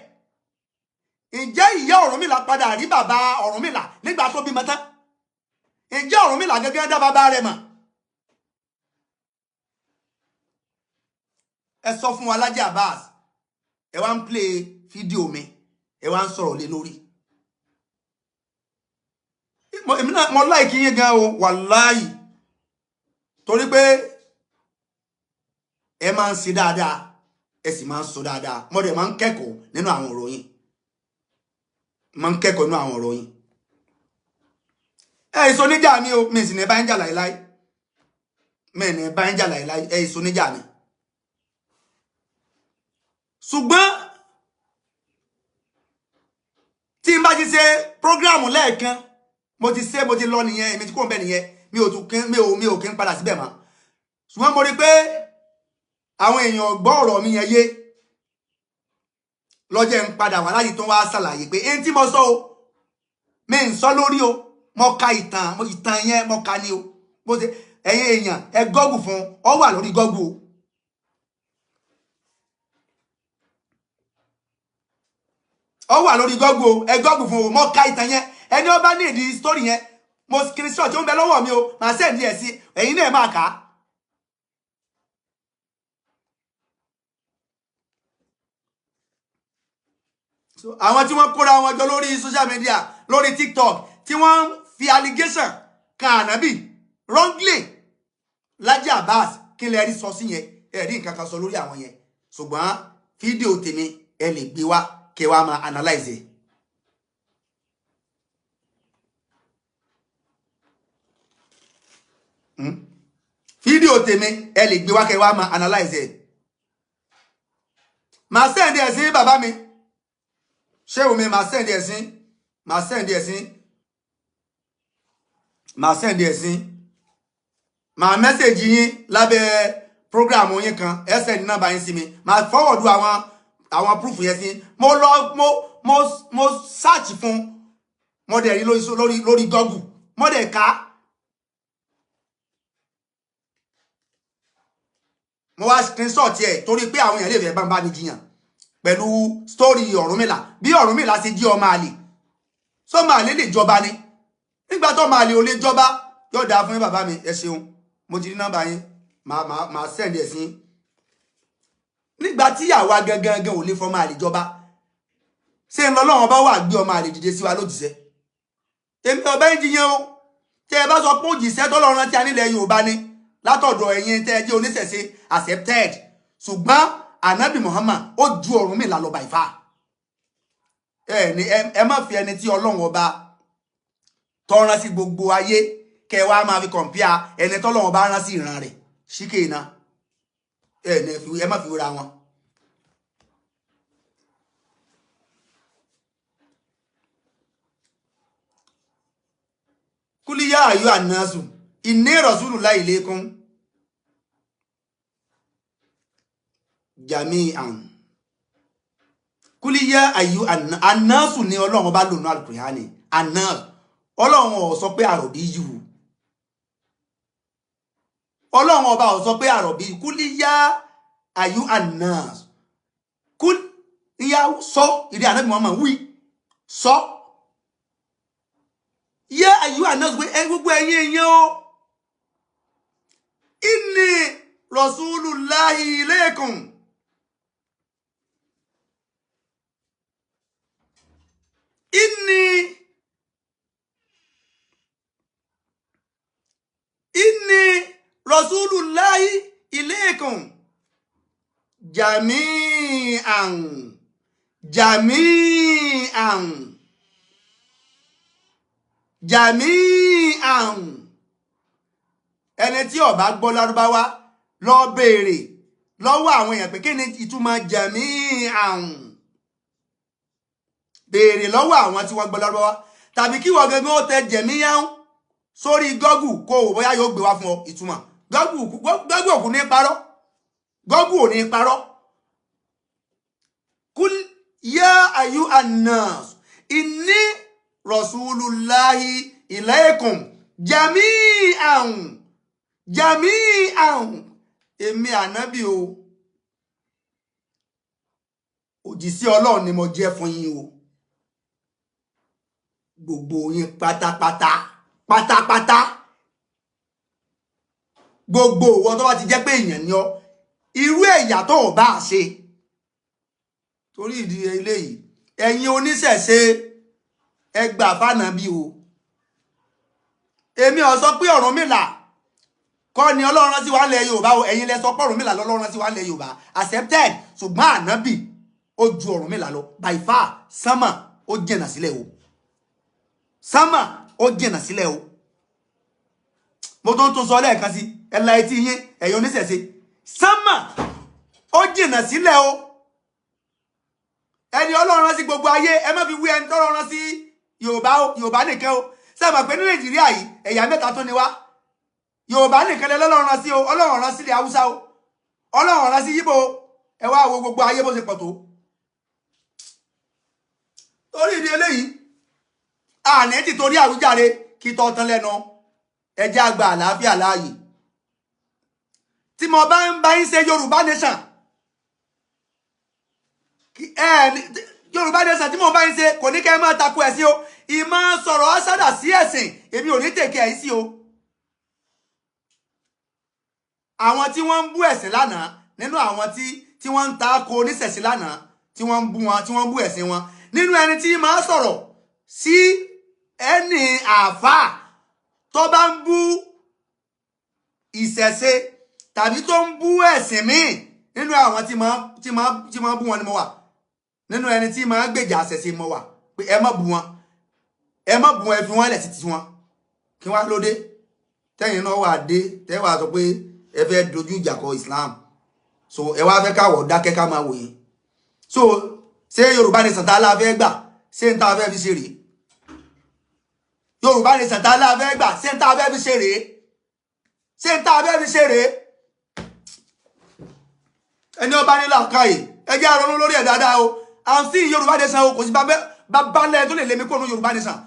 ǹjẹ́ ìyá Ọ̀rúnmìlà padà rí bàbá Ọ̀rúnmìlà nígbà tó bímọ tán ǹjẹ́ Ọ̀rúnmìlà gẹ́gẹ́ dá bàbá rẹ̀ mọ̀. ẹ sọ fún wa Alhaji Abbas ẹ wá ń play fídíò mi ẹ wá ń sọ̀rọ̀ lé lórí. èmi náà mo láìkí yín gan o wàláhì torí pé ẹ máa ń ṣe dáadáa ẹ sì máa ń sọ dáadáa mo dẹ̀ máa ń kẹ́kọ̀ọ́ nínú àwọn ọ̀rọ̀ yín máa ń kẹ́kọ̀ọ́ nínú àwọn ọ̀rọ̀ yín. ẹ ìsọ níjà mi o mi sì ní bá ń jà láìláì mi ní bá ń jà láìláì ẹ ìsọ níjà mi. ṣùgbọ́n tí n bá ti ṣe prógráàmù lẹ́ẹ̀kan mo ti lọ nìyẹn èmi tí kò ń bẹ nìyẹn mi ò kí ń padà síbẹ̀ mọ́. ṣùgbọ́n mo rí pé àwọn èèyàn gbọ́ ọ̀rọ̀ mi yẹn yé lọ́jẹ́ ń padà wá láti tó wá ṣàlàyé pé èyí tí mo sọ o mi ń sọ lórí o mo ka ìtàn yẹn mo ka ni o bó ṣe ẹ̀yin èèyàn ẹ gọ́gù fún ọ wà lórí gọ́gù o. ọ wà lórí gọ́gù o ẹ gọ́gù fún o mo ka ìtàn yẹn ẹni ó bá ní ìdí sítórì yẹn mo screenshot tí ó ń bẹ lọ́wọ́ mi o màá sẹ́ǹdì ẹ̀ sí ẹ̀yin náà máa kà á. àwọn tí wọ́n kóra wọn jọ lórí social media lórí TikTok tí wọ́n fi allegation kan Ànábì wrongly Alhaji Abbas kí lẹ rí sọ sí yẹn ẹ rí nǹkan kan sọ lórí àwọn yẹn ṣùgbọ́n fídíò tèmi ẹ lè gbé wá kẹ wá máa analyze fídíò tèmi ẹ lè gbé wá kẹ wá máa analyze màá send ẹ sí bàbá mi ṣé omi màá send ẹ sí màá message yín lábẹ́ program yín kan ẹ send number yín sí mi màá forward àwọn proof yẹn sí mo search fún mo dẹ̀ rí lórí Google mo dẹ̀ ká mo wá screenshot ẹ̀ torí pé àwọn èèyàn lè fẹ́ bá mi jiyàn pẹ̀lú story Ọ̀rúnmìlà bí Ọ̀rúnmìlà ṣe jí ọmọ àlè sọmọ àlè lè jọba ni nígbà tó ọmọ àlè ò lè jọba yóò dáa fún yín bàbá mi ẹ ṣeun mo ti rí nọ́mbà yín màá send ẹ̀ sí nígbà tí àwa gangan ò lè fọmọ àlè jọba ṣé ń lọ́lọ́wọ́n bá wà gbé ọmọ àlè dìde sí wa lójìṣẹ́ èmi ọ̀bẹ ń jiyàn o tẹ ẹ bá sọ pé òjìṣẹ́ tọ́lọ́run tí a nílẹ̀ Yorùbá ni látọ̀dọ̀ ẹ̀yin tẹ́ ẹ jẹ́ oníṣẹ̀ṣe accepted ṣùgbọ́n Ànábì Muhammad ó ju Ọ̀rúnmìlà lọ by far ẹ má fi ẹni tí Ọlọ́run ọba tọ́ran sí gbogbo ayé kẹ wá máa fi compare ẹni tọ́lọ́run ọba rán sí ìran rẹ̀ ṣíkè iná ẹ má fi wéra wọn. Kúlíyà ayú ànásù inni rasulullahi ilaykum jami'an kúlíyà ayú ànásù ni Ọlọ́run bá lónú al-Qur'ani ànásù Ọlọ́run ò sọ pé àròbí yìí Ọlọ́run ọba ò sọ pé àròbí kúlíyà ayú ànásù kúlíyà sọ ìdí Ànábì Muhammad wí sọ yẹ ayú ànásù pé gbogbo ẹ̀yin èèyàn o inni rasulullahi ilaykum inni rasulullahi ilaykum jami'an ẹni tí ó bá gbọ́ Lárúbáwá lọ béèrè lọ́wọ́ àwọn èèyàn pé kí ni ìtumọ̀ jẹ̀mí àrùn béèrè lọ́wọ́ àwọn tí wọ́n gbọ́ lọ́wọ́ tàbí kí wọ́n gẹ́gẹ́ ó tẹ jẹ̀mí àrùn sórí Google kó o bóyá yóò gbé wá fún ọ ìtumọ̀ Google òkú ní parọ́ Google ò ní parọ́ kul ya ayu annas inni rasulullahi ilaykum jami'an èmi ànábì o òjíṣẹ́ Ọlọ́run ni mo jẹ́ fún yín o gbogbo yín pátápátá gbogbo wọn tó bá ti jẹ́ pé èèyàn ni ọ irú ẹ̀yà tó o bá ṣe torí ìdí eléyìí ẹ̀yin oníṣẹ̀ṣe ẹ gbà fànàbí o èmi ò sọ pé Ọ̀rúnmìlà kọ́ ni Ọlọ́run rán sí wa lẹ̀ Yorùbá o ẹ̀yin lẹ sọ pé Ọ̀rúnmìlà lọ́lọ́run rán sí wa lẹ̀ Yorùbá accepted ṣùgbọ́n ànábì ó ju Ọ̀rúnmìlà lọ by far sánmà ó jìnà sílẹ̀ o sánmà ó jìnà sílẹ̀ o mo tún sọ lẹ́ẹ̀kan sí ẹ̀la etí yín ẹ̀yin oníṣẹ̀ṣe sánmà ó jìnà sílẹ̀ o ẹni Ọlọ́run rán sí gbogbo ayé ẹ má fi wí ẹni tọ́lọ́run rán sí Yorùbá nìkan o sẹ́mọ̀ pé ní Nàìjíríà yìí ẹ̀yà mẹ́ta tó ni wá Yorùbá nìkan lẹ lọ́lọ́run rán sí o Ọlọ́run rán sílẹ̀ Haúsá o Ọlọ́run rán sí Yíbò ẹ wá wo gbogbo ayé bó ṣe pọ̀ tó torí ìdí eléyìí àní ti torí àwíjàre kí tọ́ tán lẹ́nu ẹjẹ́ àgbà àlàáfíà láàyè tí mo bá ń bá yín ṣe Yorùbá nation Yorùbá nation tí mo bá yín ṣe kò ní kẹ́ ẹ máa takò ẹ̀sìn o ìmọ̀ sọ̀rọ̀ ọ́sàdà sí ẹ̀sìn èmi ò ní tèkẹ́ ẹ̀ sí o àwọn tí wọ́n ń bú ẹ̀sìn lánàá nínú àwọn tí wọ́n ń takò oníṣẹ̀sìn lánàá tí wọ́n ń bú wọn tí wọ́n ń bú ẹ̀sìn wọn nínú ẹni tí máa sọ̀rọ̀ sí ẹni àáfàá tó bá ń bú ìṣẹ̀ṣe tàbí tó ń bú ẹ̀sìn míì nínú àwọn tí máa bú wọn ni mo wà nínú ẹni tí máa gbèjà àṣẹ̀ṣe mo wà pé ẹ má bú wọn ẹ fi wọn lẹ̀ títí wọn kí wọ́n lóde tẹ́yìn náà wà dé tẹ́wàá sọ pé ẹ fẹ́ dojú ìjà kọ Islam so ẹ wá fẹ́ káwọ̀ dákẹ́ ká máa wòye so ṣé Yorùbá nation tá la fẹ́ gbà ṣé ń tá a fẹ́ fi ṣe rèé Yorùbá nation tá la fẹ́ gbà ṣé ń tá a fẹ́ fi ṣe rèé ṣé ń tá a fẹ́ fi ṣe rèé ẹni ọba nílò àkáyè ẹ jẹ́ àrọ́nú lórí ẹ̀ dáadáa o à ń sí Yorùbá nation o kò sí bàbá lẹ́yìn tó lè lé mi kó nu Yorùbá nation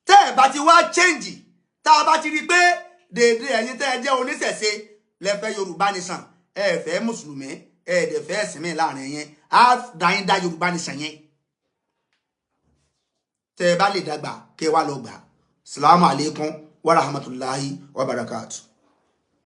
tẹ́ ẹ̀ bá ti wá change tá a bá ti rí i pé dèédé ẹ̀yin tẹ́ ẹ jẹ́ oníṣẹ̀ṣe lẹ́fẹ́ Yorùbá nation ẹ fẹ́ mùsùlùmí ẹ dẹ̀ fẹ́ ẹ̀sìn mi láàrin yẹn á dáyín dá Yorùbá nation yẹn tẹ́ ẹ bá lè dàgbà kẹ́ ẹ wá lọ gbà. Assalamu alaikum wa rahmatullahi wa barakatuh.